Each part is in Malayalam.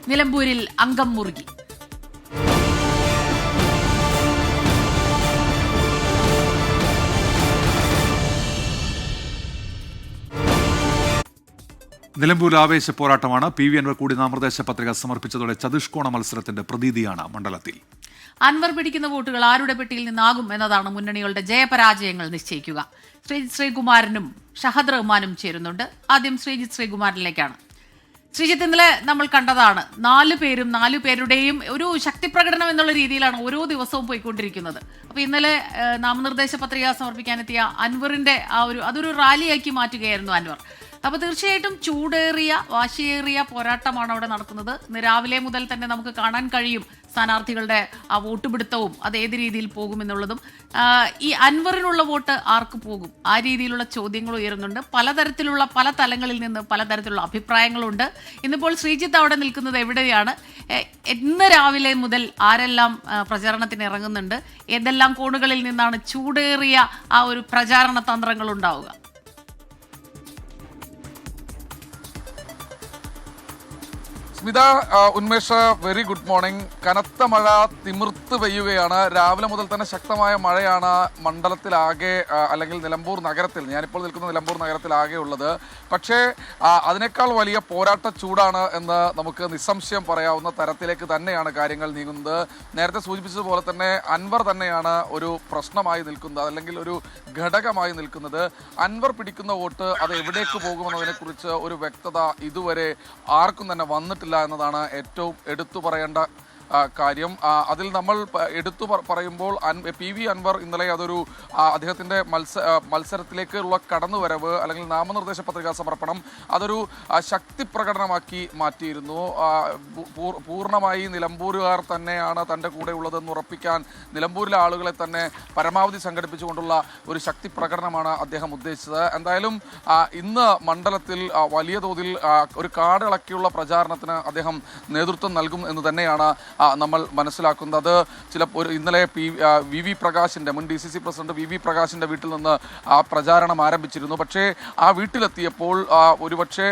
നിലമ്പൂരിൽ അംഗം മുറുകി. നിലമ്പൂർ ആവേശ പോരാട്ടമാണ്. പി വി അൻവർ കൂടി നാമനിർദ്ദേശ പത്രിക സമർപ്പിച്ചതോടെ ചതുഷ്കോണ മത്സരത്തിന്റെ പ്രതീതിയാണ് മണ്ഡലത്തിൽ. അൻവർ പിടിക്കുന്ന വോട്ടുകൾ ആരുടെ പെട്ടിയിൽ നിന്നാകും എന്നതാണ് മുന്നണികളുടെ ജയപരാജയങ്ങൾ നിശ്ചയിക്കുക. ശ്രീജിത്ത് ശ്രീകുമാരനും ഷഹദ് റഹ്മാനും ചേരുന്നുണ്ട്. ആദ്യം ശ്രീജിത്ത് ശ്രീകുമാരനിലേക്കാണ്. ശ്രീജിത്ത്, ഇന്നലെ നമ്മൾ കണ്ടതാണ് 4 പേരുടെയും ഒരു ശക്തിപ്രകടനം എന്നുള്ള രീതിയിലാണ് ഓരോ ദിവസവും പോയിക്കൊണ്ടിരിക്കുന്നത്. അപ്പൊ ഇന്നലെ നാമനിർദ്ദേശ പത്രിക സമർപ്പിക്കാനെത്തിയ അൻവറിന്റെ അതൊരു റാലിയാക്കി മാറ്റുകയായിരുന്നു അൻവർ. അപ്പോൾ തീർച്ചയായിട്ടും ചൂടേറിയ വാശിയേറിയ പോരാട്ടമാണ് അവിടെ നടക്കുന്നത്. ഇന്ന് രാവിലെ മുതൽ തന്നെ നമുക്ക് കാണാൻ കഴിയും സ്ഥാനാർത്ഥികളുടെ ആ വോട്ട് പിടുത്തവും അത് ഏത് രീതിയിൽ പോകുമെന്നുള്ളതും. ഈ അൻവറിനുള്ള വോട്ട് ആർക്ക് പോകും, ആ രീതിയിലുള്ള ചോദ്യങ്ങൾ ഉയരുന്നുണ്ട്. പല തലങ്ങളിൽ നിന്ന് പലതരത്തിലുള്ള അഭിപ്രായങ്ങളുണ്ട്. ഇന്നിപ്പോൾ ശ്രീജിത്ത് അവിടെ നിൽക്കുന്നത് എവിടെയാണ്? ഇന്ന് രാവിലെ മുതൽ ആരെല്ലാം പ്രചാരണത്തിന് ഇറങ്ങുന്നുണ്ട്? ഏതെല്ലാം കോണുകളിൽ നിന്നാണ് ചൂടേറിയ ആ ഒരു പ്രചാരണ തന്ത്രങ്ങൾ ഉണ്ടാവുക? Smitha, Unmesh, very good morning. കനത്ത മഴ തിമിർത്ത് പെയ്യുകയാണ്. രാവിലെ മുതൽ തന്നെ ശക്തമായ മഴയാണ് മണ്ഡലത്തിലാകെ, അല്ലെങ്കിൽ നിലമ്പൂർ നഗരത്തിൽ, ഞാനിപ്പോൾ നിൽക്കുന്ന നിലമ്പൂർ നഗരത്തിലാകെ ഉള്ളത്. പക്ഷേ അതിനേക്കാൾ വലിയ പോരാട്ട ചൂടാണ് എന്ന് നമുക്ക് നിസ്സംശയം പറയാവുന്ന തരത്തിലേക്ക് തന്നെയാണ് കാര്യങ്ങൾ നീങ്ങുന്നത്. നേരത്തെ സൂചിപ്പിച്ചതുപോലെ തന്നെ അൻവർ തന്നെയാണ് ഒരു പ്രശ്നമായി നിൽക്കുന്നത്, അല്ലെങ്കിൽ ഒരു ഘടകമായി നിൽക്കുന്നത്. അൻവർ പിടിക്കുന്ന വോട്ട് അത് എവിടേക്ക് പോകുമെന്നതിനെക്കുറിച്ച് ഒരു വ്യക്തത ഇതുവരെ ആർക്കും തന്നെ വന്നിട്ടില്ല എന്നതാണ് ഏറ്റവും എടുത്തു പറയേണ്ട കാര്യം. അതിൽ നമ്മൾ എടുത്തു പറയുമ്പോൾ പി വി അൻവർ ഇന്നലെ അതൊരു അദ്ദേഹത്തിൻ്റെ മത്സരത്തിലേക്കുള്ള കടന്നുവരവ്, അല്ലെങ്കിൽ നാമനിർദ്ദേശ പത്രികാ സമർപ്പണം, അതൊരു ശക്തി പ്രകടനമാക്കി മാറ്റിയിരുന്നു. പൂർണ്ണമായി നിലമ്പൂരുകാർ തന്നെയാണ് തൻ്റെ കൂടെ ഉള്ളതെന്ന് ഉറപ്പിക്കാൻ നിലമ്പൂരിലെ ആളുകളെ തന്നെ പരമാവധി സംഘടിപ്പിച്ചുകൊണ്ടുള്ള ഒരു ശക്തി പ്രകടനമാണ് അദ്ദേഹം ഉദ്ദേശിച്ചത്. എന്തായാലും ഇന്ന് മണ്ഡലത്തിൽ വലിയ തോതിൽ ഒരു കാടിളക്കിയുള്ള പ്രചാരണത്തിന് അദ്ദേഹം നേതൃത്വം നൽകും എന്ന് തന്നെയാണ് നമ്മൾ മനസ്സിലാക്കുന്നത്. ഇന്നലെ വി വി പ്രകാശിൻ്റെ, മുൻ DCC പ്രസിഡന്റ് വി വി പ്രകാശിൻ്റെ വീട്ടിൽ നിന്ന് ആ പ്രചാരണം ആരംഭിച്ചിരുന്നു. പക്ഷേ ആ വീട്ടിലെത്തിയപ്പോൾ ഒരുപക്ഷെ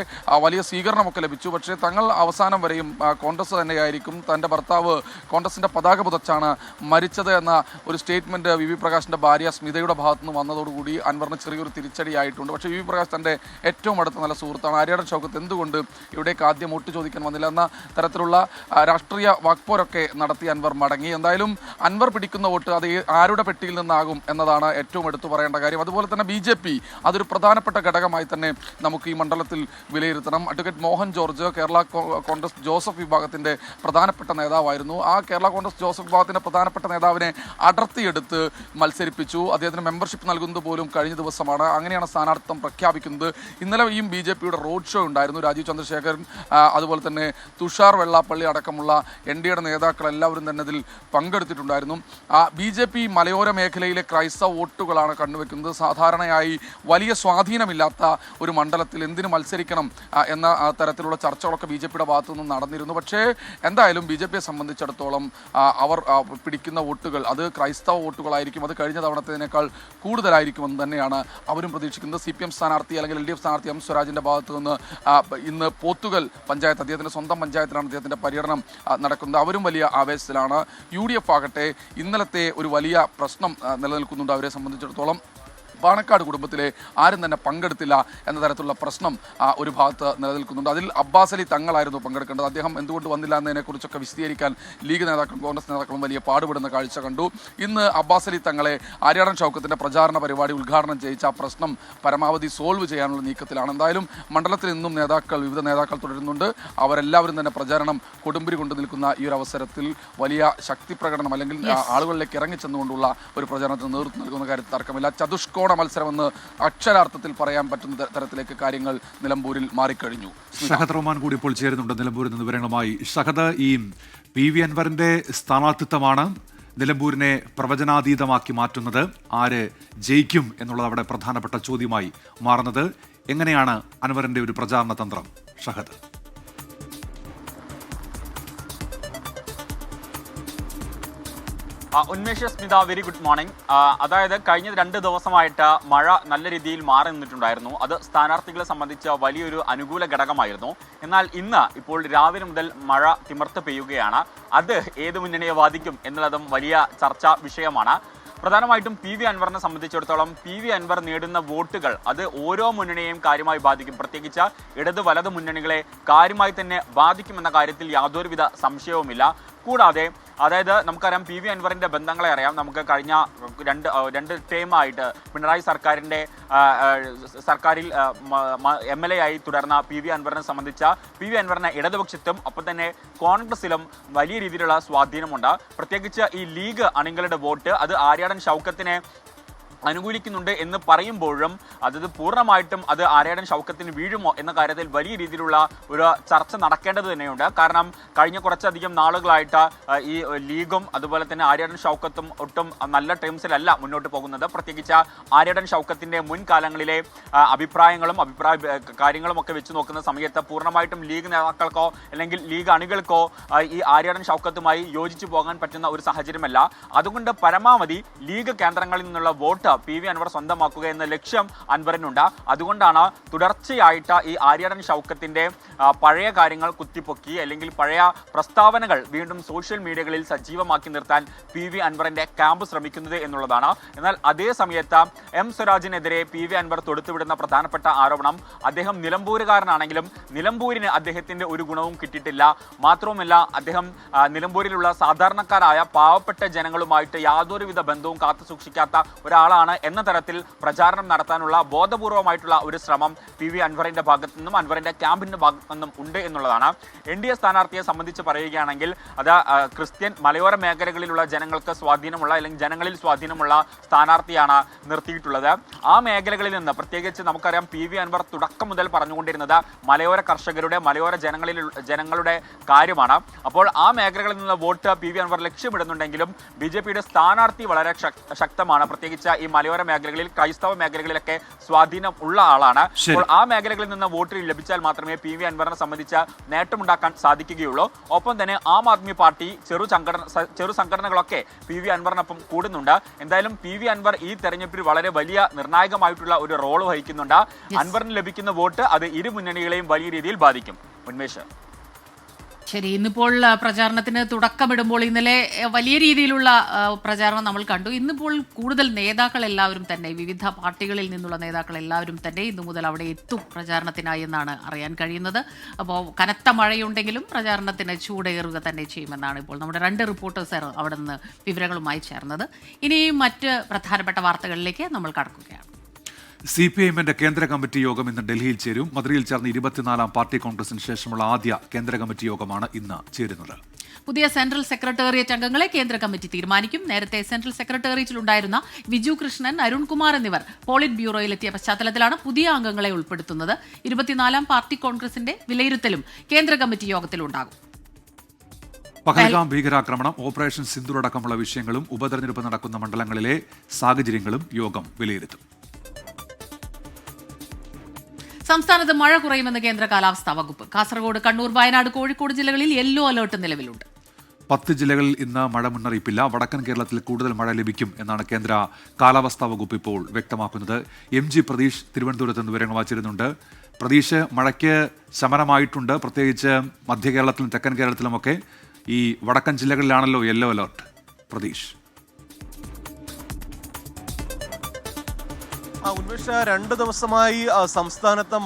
വലിയ സ്വീകരണമൊക്കെ ലഭിച്ചു. പക്ഷേ തങ്ങൾ അവസാനം വരെയും കോൺഗ്രസ് തന്നെയായിരിക്കും, തൻ്റെ ഭർത്താവ് കോൺഗ്രസിൻ്റെ പതാക പുതച്ചാണ് മരിച്ചത് എന്ന ഒരു സ്റ്റേറ്റ്മെൻറ്റ് വി വി പ്രകാശിൻ്റെ ഭാര്യ സ്മിതയുടെ ഭാഗത്തു നിന്ന് വന്നതോടുകൂടി അൻവറിന് ചെറിയൊരു തിരിച്ചടിയായിട്ടുണ്ട്. പക്ഷേ വി വി പ്രകാശ് തൻ്റെ ഏറ്റവും അടുത്ത നല്ല സുഹൃത്താണ്. ആര്യാടൻ ഷൗക്കത്ത് എന്തുകൊണ്ട് ഇവിടേക്ക് ആദ്യം വോട്ട് ചോദിക്കാൻ വന്നില്ല എന്ന തരത്തിലുള്ള രാഷ്ട്രീയ വാക്പോരൊക്കെ നടത്തി അൻവർ മടങ്ങി. എന്തായാലും അൻവർ പിടിക്കുന്ന വോട്ട് അത് ആരുടെ പെട്ടിയിൽ നിന്നാകും എന്നതാണ് ഏറ്റവും എടുത്തു പറയേണ്ട കാര്യം. അതുപോലെ തന്നെ BJP അതൊരു പ്രധാനപ്പെട്ട ഘടകമായി തന്നെ നമുക്ക് ഈ മണ്ഡലത്തിൽ വിലയിരുത്തണം. അഡ്വക്കേറ്റ് മോഹൻ ജോർജ് കേരള കോൺഗ്രസ് ജോസഫ് വിഭാഗത്തിൻ്റെ പ്രധാനപ്പെട്ട നേതാവായിരുന്നു. ആ കേരള കോൺഗ്രസ് ജോസഫ് വിഭാഗത്തിൻ്റെ പ്രധാനപ്പെട്ട നേതാവിനെ അടർത്തിയെടുത്ത് മത്സരിപ്പിച്ചു. അദ്ദേഹത്തിന് മെമ്പർഷിപ്പ് നൽകുന്നത് പോലും കഴിഞ്ഞ ദിവസമാണ്. അങ്ങനെയാണ് സ്ഥാനാർത്ഥിത്വം പ്രഖ്യാപിക്കുന്നത്. ഇന്നലെയും BJPയുടെ റോഡ് ഷോ ഉണ്ടായിരുന്നു. രാജീവ് ചന്ദ്രശേഖരൻ, അതുപോലെ തന്നെ തുഷാർ വെള്ളാപ്പള്ളി അടക്കമുള്ള NDAയുടെ നേതാക്കൾ എല്ലാവരും തന്നെ ഇതിൽ പങ്കെടുത്തിട്ടുണ്ടായിരുന്നു. BJP മലയോര മേഖലയിലെ ക്രൈസ്തവ വോട്ടുകളാണ് കണ്ടുവെക്കുന്നത്. സാധാരണയായി വലിയ സ്വാധീനമില്ലാത്ത ഒരു മണ്ഡലത്തിൽ എന്തിനു മത്സരിക്കണം എന്ന തരത്തിലുള്ള ചർച്ചകളൊക്കെ BJPയുടെ ഭാഗത്തു നിന്നും നടന്നിരുന്നു. പക്ഷേ എന്തായാലും BJPയെ സംബന്ധിച്ചിടത്തോളം അവർ പിടിക്കുന്ന വോട്ടുകൾ അത് ക്രൈസ്തവ വോട്ടുകളായിരിക്കും. അത് കഴിഞ്ഞ തവണത്തേതിനേക്കാൾ കൂടുതലായിരിക്കുമെന്ന് തന്നെയാണ് അവരും പ്രതീക്ഷിക്കുന്നത്. CPM സ്ഥാനാർത്ഥി അല്ലെങ്കിൽ LDF സ്ഥാനാർത്ഥി M സ്വരാജിൻ്റെ ഭാഗത്തു നിന്ന് ഇന്ന് പോത്തുകൽ പഞ്ചായത്ത്, അദ്ദേഹത്തിൻ്റെ സ്വന്തം പഞ്ചായത്തിലാണ് അദ്ദേഹത്തിൻ്റെ പര്യടനം നടക്കുന്നത്. അവരും വലിയ ആവേശത്തിലാണ്. UDF ആകട്ടെ ഇന്നലത്തെ ഒരു വലിയ പ്രശ്നം നിലനിൽക്കുന്നുണ്ട് അവരെ സംബന്ധിച്ചിടത്തോളം. പാണക്കാട് കുടുംബത്തിലെ ആരും തന്നെ പങ്കെടുത്തില്ല എന്ന തരത്തിലുള്ള പ്രശ്നം ഒരു ഭാഗത്ത് നിലനിൽക്കുന്നുണ്ട്. അതിൽ അബ്ബാസ് അലി തങ്ങളായിരുന്നു പങ്കെടുക്കേണ്ടത്. അദ്ദേഹം എന്തുകൊണ്ട് വന്നില്ല എന്നതിനെക്കുറിച്ചൊക്കെ വിശദീകരിക്കാൻ ലീഗ് നേതാക്കളും കോൺഗ്രസ് നേതാക്കളും വലിയ പാടുപെടുന്ന കാഴ്ച കണ്ടു. ഇന്ന് അബ്ബാസ് അലി തങ്ങളെ ആര്യാടൻ ഷൗക്കത്തിൻ്റെ പ്രചാരണ പരിപാടി ഉദ്ഘാടനം ചെയ്യിച്ച ആ പ്രശ്നം പരമാവധി സോൾവ് ചെയ്യാനുള്ള നീക്കത്തിലാണ്. എന്തായാലും മണ്ഡലത്തിൽ നിന്നും വിവിധ നേതാക്കൾ തുടരുന്നുണ്ട്. അവരെല്ലാവരും തന്നെ പ്രചാരണം കൊടുമ്പിരി കൊണ്ടു നിൽക്കുന്ന ഈ ഒരു അവസരത്തിൽ വലിയ ശക്തി പ്രകടനം, അല്ലെങ്കിൽ ആളുകളിലേക്ക് ഇറങ്ങിച്ചെന്നുകൊണ്ടുള്ള ഒരു പ്രചാരണത്തിന് നേതൃത്വം നൽകുന്ന കാര്യത്തിൽ തർക്കമില്ല. ചതുഷ്കോണ മത്സരമെന്ന് അക്ഷരാർത്ഥത്തിൽ പറയാൻ പറ്റുന്ന തരത്തിലേക്ക് കാര്യങ്ങൾ നിലമ്പൂരിൽ മാറിക്കഴിഞ്ഞു. ഷഹദ് റഹ്മാൻ കൂടി ഇപ്പോൾ ചേരുന്നുണ്ട് നിലമ്പൂരിൽ നിന്ന് വിവരങ്ങളുമായി. ഷഹദ്, ഈ പി വി അൻവറിന്റെ സ്ഥാനാർത്ഥിത്വമാണ് നിലമ്പൂരിനെ പ്രവചനാതീതമാക്കി മാറ്റുന്നത്. ആര് ജയിക്കും എന്നുള്ളത് അവിടെ പ്രധാനപ്പെട്ട ചോദ്യമായി മാറുന്നത്. എങ്ങനെയാണ് അൻവറിന്റെ ഒരു പ്രചാരണ തന്ത്രം Shahad? Unmesh, Smitha, very good morning. അതായത് കഴിഞ്ഞ 2 ദിവസമായിട്ട് മഴ നല്ല രീതിയിൽ മാറി നിന്നിട്ടുണ്ടായിരുന്നു. അത് സ്ഥാനാർത്ഥികളെ സംബന്ധിച്ച് വലിയൊരു അനുകൂല ഘടകമായിരുന്നു. എന്നാൽ ഇപ്പോൾ രാവിലെ മുതൽ മഴ തിമിർത്ത് പെയ്യുകയാണ്. അത് ഏത് മുന്നണിയെ ബാധിക്കും എന്നുള്ളതും വലിയ ചർച്ചാ വിഷയമാണ്. പ്രധാനമായിട്ടും പി വി അൻവറിനെ സംബന്ധിച്ചിടത്തോളം പി വി അൻവർ നേടുന്ന വോട്ടുകൾ അത് ഓരോ മുന്നണിയെയും കാര്യമായി ബാധിക്കും. പ്രത്യേകിച്ച് ഇടത് വലത് മുന്നണികളെ കാര്യമായി തന്നെ ബാധിക്കുമെന്ന കാര്യത്തിൽ യാതൊരുവിധ സംശയവുമില്ല. കൂടാതെ അതായത് നമുക്കറിയാം പി വി അൻവറിന്റെ ബന്ധങ്ങളെ അറിയാം. നമുക്ക് കഴിഞ്ഞ രണ്ട് ടേമായിട്ട് പിണറായി സർക്കാരിൽ MLA ആയി തുടർന്ന പി വി അൻവറിനെ സംബന്ധിച്ച പി വി അൻവറിനെ ഇടതുപക്ഷത്തും ഒപ്പം തന്നെ കോൺഗ്രസിലും വലിയ രീതിയിലുള്ള സ്വാധീനമുണ്ട്. പ്രത്യേകിച്ച് ഈ ലീഗ് അണികളുടെ വോട്ട് അത് ആര്യാടൻ ഷൗക്കത്തിനെ അനുകൂലിക്കുന്നുണ്ട് എന്ന് പറയുമ്പോഴും അത് പൂർണ്ണമായിട്ടും അത് ആര്യാടൻ ഷൗക്കത്തിന് വീഴുമോ എന്ന കാര്യത്തിൽ വലിയ രീതിയിലുള്ള ഒരു ചർച്ച നടക്കേണ്ടത് തന്നെയുണ്ട്. കാരണം കഴിഞ്ഞ കുറച്ചധികം നാളുകളായിട്ട് ഈ ലീഗും അതുപോലെ തന്നെ ആര്യാടൻ ഷൗക്കത്തും ഒട്ടും നല്ല ടേംസിലല്ല മുന്നോട്ട് പോകുന്നത്. പ്രത്യേകിച്ച് ആര്യാടൻ ഷൗക്കത്തിൻ്റെ മുൻകാലങ്ങളിലെ അഭിപ്രായങ്ങളും കാര്യങ്ങളും ഒക്കെ വെച്ച് നോക്കുന്ന സമയത്ത് പൂർണ്ണമായിട്ടും ലീഗ് നേതാക്കൾക്കോ അല്ലെങ്കിൽ ലീഗ് അണികൾക്കോ ഈ ആര്യാടൻ ഷൗക്കത്തുമായി യോജിച്ചു പോകാൻ പറ്റുന്ന ഒരു സാഹചര്യമല്ല. അതുകൊണ്ട് പരമാവധി ലീഗ് കേന്ദ്രങ്ങളിൽ നിന്നുള്ള വോട്ട് പി വി അൻവർ സ്വന്തമാക്കുക എന്ന ലക്ഷ്യം അൻവറിനുണ്ട്. അതുകൊണ്ടാണ് തുടർച്ചയായിട്ട് ഈ ആര്യാടൻ ഷൗക്കത്തിന്റെ പഴയ കാര്യങ്ങൾ കുത്തിപ്പൊക്കി അല്ലെങ്കിൽ പഴയ പ്രസ്താവനകൾ വീണ്ടും സോഷ്യൽ മീഡിയകളിൽ സജീവമാക്കി നിർത്താൻ പി വി അൻവറിന്റെ ക്യാമ്പ് ശ്രമിക്കുന്നത് എന്നുള്ളതാണ്. എന്നാൽ അതേ സമയത്ത് M സ്വരാജിനെതിരെ പി വി അൻവർ തൊടുത്തുവിടുന്ന പ്രധാനപ്പെട്ട ആരോപണം അദ്ദേഹം നിലമ്പൂരുകാരനാണെങ്കിലും നിലമ്പൂരിന് അദ്ദേഹത്തിന്റെ ഒരു ഗുണവും കിട്ടിയിട്ടില്ല. മാത്രവുമല്ല അദ്ദേഹം നിലമ്പൂരിലുള്ള സാധാരണക്കാരായ പാവപ്പെട്ട ജനങ്ങളുമായിട്ട് യാതൊരുവിധ ബന്ധവും കാത്തു സൂക്ഷിക്കാത്ത ഒരാളാണ് എന്ന തരത്തിൽ പ്രചാരണം നടത്താനുള്ള ബോധപൂർവമായിട്ടുള്ള ഒരു ശ്രമം പി വി അൻവറിന്റെ ഭാഗത്തു നിന്നും അൻവറിന്റെ ക്യാമ്പിന്റെ ഭാഗത്തു നിന്നും ഉണ്ട് എന്നുള്ളതാണ്. NDA സ്ഥാനാർത്ഥിയെ സംബന്ധിച്ച് പറയുകയാണെങ്കിൽ അത് ക്രിസ്ത്യൻ മലയോര മേഖലകളിലുള്ള ജനങ്ങൾക്ക് സ്വാധീനമുള്ള അല്ലെങ്കിൽ ജനങ്ങളിൽ സ്വാധീനമുള്ള സ്ഥാനാർത്ഥിയാണ് നിർത്തിയിട്ടുള്ളത്. ആ മേഖലകളിൽ നിന്ന് പ്രത്യേകിച്ച് നമുക്കറിയാം പി വി അൻവർ തുടക്കം മുതൽ പറഞ്ഞുകൊണ്ടിരുന്നത് മലയോര കർഷകരുടെ മലയോര ജനങ്ങളുടെ കാര്യമാണ്. അപ്പോൾ ആ മേഖലകളിൽ നിന്നുള്ള വോട്ട് പി വി അൻവർ ലക്ഷ്യമിടുന്നുണ്ടെങ്കിലും BJPയുടെ സ്ഥാനാർത്ഥി വളരെ ശക്തമാണ്. പ്രത്യേകിച്ച് ഈ മലയോര മേഖലകളിൽ ക്രൈസ്തവ മേഖലകളിലൊക്കെ സ്വാധീനം ഉള്ള ആളാണ്. അപ്പോൾ ആ മേഖലകളിൽ നിന്ന് വോട്ട് ലഭിച്ചാൽ മാത്രമേ പി വി അൻവറിനെ സംബന്ധിച്ച് നേട്ടമുണ്ടാക്കാൻ സാധിക്കുകയുള്ളൂ. ഒപ്പം തന്നെ ആം ആദ്മി പാർട്ടി ചെറു സംഘടനകളൊക്കെ പി വി അൻവറിനൊപ്പം കൂടുന്നുണ്ട്. എന്തായാലും പി വി അൻവർ ഈ തെരഞ്ഞെടുപ്പിൽ വളരെ വലിയ നിർണായകമായിട്ടുള്ള ഒരു റോൾ വഹിക്കുന്നുണ്ട്. അൻവറിന് ലഭിക്കുന്ന വോട്ട് അത് ഇരു മുന്നണികളെയും വലിയ രീതിയിൽ ബാധിക്കും. ഉന്മേഷ്, ശരി, ഇന്നിപ്പോൾ പ്രചാരണത്തിന് തുടക്കമിടുമ്പോൾ ഇന്നലെ വലിയ രീതിയിലുള്ള പ്രചാരണം നമ്മൾ കണ്ടു. ഇന്നിപ്പോൾ കൂടുതൽ നേതാക്കൾ എല്ലാവരും തന്നെ വിവിധ പാർട്ടികളിൽ നിന്നുള്ള നേതാക്കൾ എല്ലാവരും തന്നെ ഇന്നു മുതൽ അവിടെ എത്തും പ്രചാരണത്തിനായി എന്നാണ് അറിയാൻ കഴിയുന്നത്. അപ്പോൾ കനത്ത മഴയുണ്ടെങ്കിലും പ്രചാരണത്തിന് ചൂടേറുക തന്നെ ചെയ്യുമെന്നാണ് ഇപ്പോൾ നമ്മുടെ 2 റിപ്പോർട്ടേഴ്സ് അവിടെ നിന്ന് വിവരങ്ങളുമായി ചേർന്നത്. ഇനി മറ്റ് പ്രധാനപ്പെട്ട വാർത്തകളിലേക്ക് നമ്മൾ കടക്കുകയാണ്. CPIഎമ്മിന്റെ കേന്ദ്ര കമ്മിറ്റി യോഗം ഇന്ന് ഡൽഹിയിൽ ചേരും. മധുരയിൽ ചേർന്ന 24ാം പാർട്ടി കോൺഗ്രസിന് ശേഷമുള്ള ആദ്യ കേന്ദ്ര കമ്മിറ്റി യോഗമാണ് ഇന്ന് ചേരുന്നത്. പുതിയ സെൻട്രൽ സെക്രട്ടേറിയറ്റ് അംഗങ്ങളെ കേന്ദ്ര കമ്മിറ്റി തീരുമാനിക്കും. നേരത്തെ സെൻട്രൽ സെക്രട്ടേറിയറ്റിലുണ്ടായിരുന്ന വിജു കൃഷ്ണൻ, അരുൺകുമാർ എന്നിവർ പോളിറ്റ് ബ്യൂറോയിലെത്തിയ പശ്ചാത്തലത്തിലാണ് പുതിയ അംഗങ്ങളെ ഉൾപ്പെടുത്തുന്നത്. 24ാം പാർട്ടി കോൺഗ്രസിന്റെ വിലയിരുത്തലും കേന്ദ്ര കമ്മിറ്റി യോഗത്തിലുണ്ടാകും. പഹൽഗാം ഭീകരാക്രമണം, ഓപ്പറേഷൻ സിന്ദൂർ അടക്കമുള്ള വിഷയങ്ങളും ഉപതെരഞ്ഞെടുപ്പ് നടക്കുന്ന മണ്ഡലങ്ങളിലെ സാഹചര്യങ്ങളും യോഗം വിലയിരുത്തും. സംസ്ഥാനത്ത് മഴ കുറയുമെന്ന് കേന്ദ്ര കാലാവസ്ഥാ വകുപ്പ്. കാസർഗോഡ്, കണ്ണൂർ, വയനാട്, കോഴിക്കോട് ജില്ലകളിൽ യെല്ലോ അലർട്ട് നിലവിലുണ്ട്. 10 ജില്ലകളിൽ ഇന്ന് മഴ മുന്നറിയിപ്പില്ല. വടക്കൻ കേരളത്തിൽ കൂടുതൽ മഴ ലഭിക്കും എന്നാണ് കേന്ദ്ര കാലാവസ്ഥാ വകുപ്പ് ഇപ്പോൾ വ്യക്തമാക്കുന്നത്. MG പ്രതീഷ് തിരുവനന്തപുരത്ത് നിന്ന് വിവരങ്ങൾ വായിച്ചിരുന്നുണ്ട്. പ്രതീഷ്, മഴയ്ക്ക് ശമനമായിട്ടുണ്ട്. പ്രത്യേകിച്ച് മധ്യ കേരളത്തിലും തെക്കൻ കേരളത്തിലുമൊക്കെ. ഈ വടക്കൻ ജില്ലകളിലാണല്ലോ യെല്ലോ അലർട്ട്. പ്രതീഷ്, ഉന്മേഷ, 2 ദിവസമായി സംസ്ഥാനത്ത്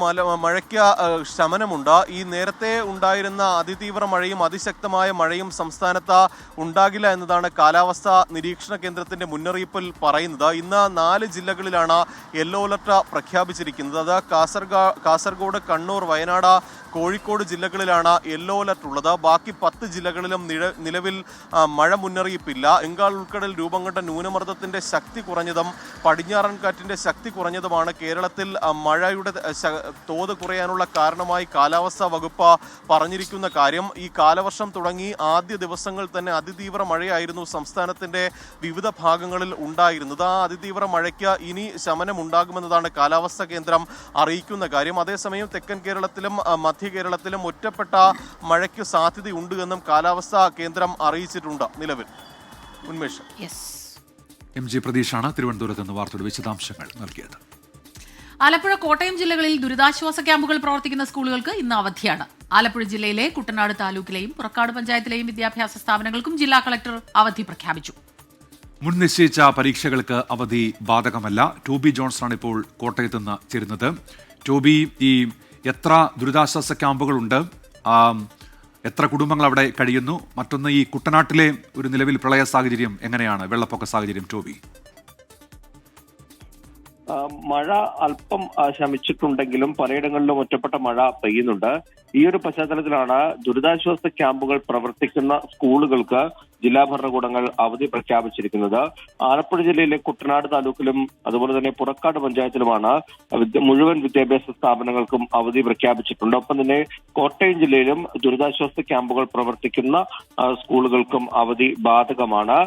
മഴയ്ക്ക് ശമനമുണ്ട്. ഈ നേരത്തെ ഉണ്ടായിരുന്ന അതിതീവ്ര മഴയും അതിശക്തമായ മഴയും സംസ്ഥാനത്ത് ഉണ്ടാകില്ല എന്നതാണ് കാലാവസ്ഥാ നിരീക്ഷണ കേന്ദ്രത്തിന്റെ മുന്നറിയിപ്പിൽ പറയുന്നത്. ഇന്ന് 4 ജില്ലകളിലാണ് യെല്ലോ അലർട്ട് പ്രഖ്യാപിച്ചിരിക്കുന്നത്. അത് കാസർഗോഡ്, കണ്ണൂർ, വയനാട്, കോഴിക്കോട് ജില്ലകളിലാണ് യെല്ലോ അലർട്ട് ഉള്ളത്. ബാക്കി 10 ജില്ലകളിലും നിലവിൽ മഴ മുന്നറിയിപ്പില്ല. ബംഗാൾ ഉൾക്കടൽ രൂപം കൊണ്ട ന്യൂനമർദ്ദത്തിന്റെ ശക്തി കുറഞ്ഞതും പടിഞ്ഞാറൻ കാറ്റിന്റെ ശക്തി കുറഞ്ഞതുമാണ് കേരളത്തിൽ മഴയുടെ തോത് കുറയാനുള്ള കാരണമായി കാലാവസ്ഥാ വകുപ്പ് പറഞ്ഞിരിക്കുന്ന കാര്യം. ഈ കാലവർഷം തുടങ്ങി ആദ്യ ദിവസങ്ങൾ തന്നെ അതിതീവ്ര മഴയായിരുന്നു സംസ്ഥാനത്തിന്റെ വിവിധ ഭാഗങ്ങളിൽ ഉണ്ടായിരുന്നത്. ആ അതിതീവ്ര മഴയ്ക്ക് ഇനി ശമനമുണ്ടാകുമെന്നതാണ് കാലാവസ്ഥാ കേന്ദ്രം അറിയിക്കുന്ന കാര്യം. അതേസമയം തെക്കൻ കേരളത്തിലും മധ്യ കേരളത്തിലും ഒറ്റപ്പെട്ട മഴയ്ക്ക് സാധ്യതയുണ്ട് എന്നും കാലാവസ്ഥാ കേന്ദ്രം അറിയിച്ചിട്ടുണ്ട്. നിലവിൽ ഉന്മേഷ്. MG പ്രതീഷാണ് തിരുവനന്തപുരത്ത് നിന്ന് വാർത്തയുടെ വിശദാംശങ്ങൾ നൽകിയത്. ആലപ്പുഴ, കോട്ടയം ജില്ലകളിൽ ദുരിതാശ്വാസ ക്യാമ്പുകൾ പ്രവർത്തിക്കുന്ന സ്കൂളുകൾക്ക് ഇന്ന് അവധിയാണ്. ആലപ്പുഴ ജില്ലയിലെ കുട്ടനാട് താലൂക്കിലെയും പുറക്കാട് പഞ്ചായത്തിലെയും വിദ്യാഭ്യാസ സ്ഥാപനങ്ങൾക്കും ജില്ലാ കളക്ടർ അവധി പ്രഖ്യാപിച്ചു. മുൻ നിശ്ചയിച്ച പരീക്ഷകൾക്ക് അവധി ബാധകമല്ല. ടോബി ജോൺസണാണ് ഇപ്പോൾ കോട്ടയത്ത് നിന്ന് ചേരുന്നത്. ടോബി, ഈ എത്ര ദുരിതാശ്വാസ ക്യാമ്പുകളുണ്ട്, എത്ര കുടുംബങ്ങൾ അവിടെ കഴിയുന്നു? മറ്റൊന്ന്, ഈ കുട്ടനാട്ടിലെ ഒരു നിലവിൽ പ്രളയ സാഹചര്യം എങ്ങനെയാണ്, വെള്ളപ്പൊക്ക സാഹചര്യം ടോബി? മഴ അല്പം ശമിച്ചിട്ടുണ്ടെങ്കിലും പലയിടങ്ങളിലും ഒറ്റപ്പെട്ട മഴ പെയ്യുന്നുണ്ട്. ഈ ഒരു പശ്ചാത്തലത്തിലാണ് ദുരിതാശ്വാസ ക്യാമ്പുകൾ പ്രവർത്തിക്കുന്ന സ്കൂളുകൾക്ക് ജില്ലാ ഭരണകൂടങ്ങൾ അവധി പ്രഖ്യാപിച്ചിരിക്കുന്നത്. ആലപ്പുഴ ജില്ലയിലെ കുട്ടനാട് താലൂക്കിലും അതുപോലെ തന്നെ പുറക്കാട് പഞ്ചായത്തിലുമാണ് മുഴുവൻ വിദ്യാഭ്യാസ സ്ഥാപനങ്ങൾക്കും അവധി പ്രഖ്യാപിച്ചിട്ടുണ്ട്. ഒപ്പം തന്നെ കോട്ടയം ജില്ലയിലും ദുരിതാശ്വാസ ക്യാമ്പുകൾ പ്രവർത്തിക്കുന്ന സ്കൂളുകൾക്കും അവധി ബാധകമാണ്.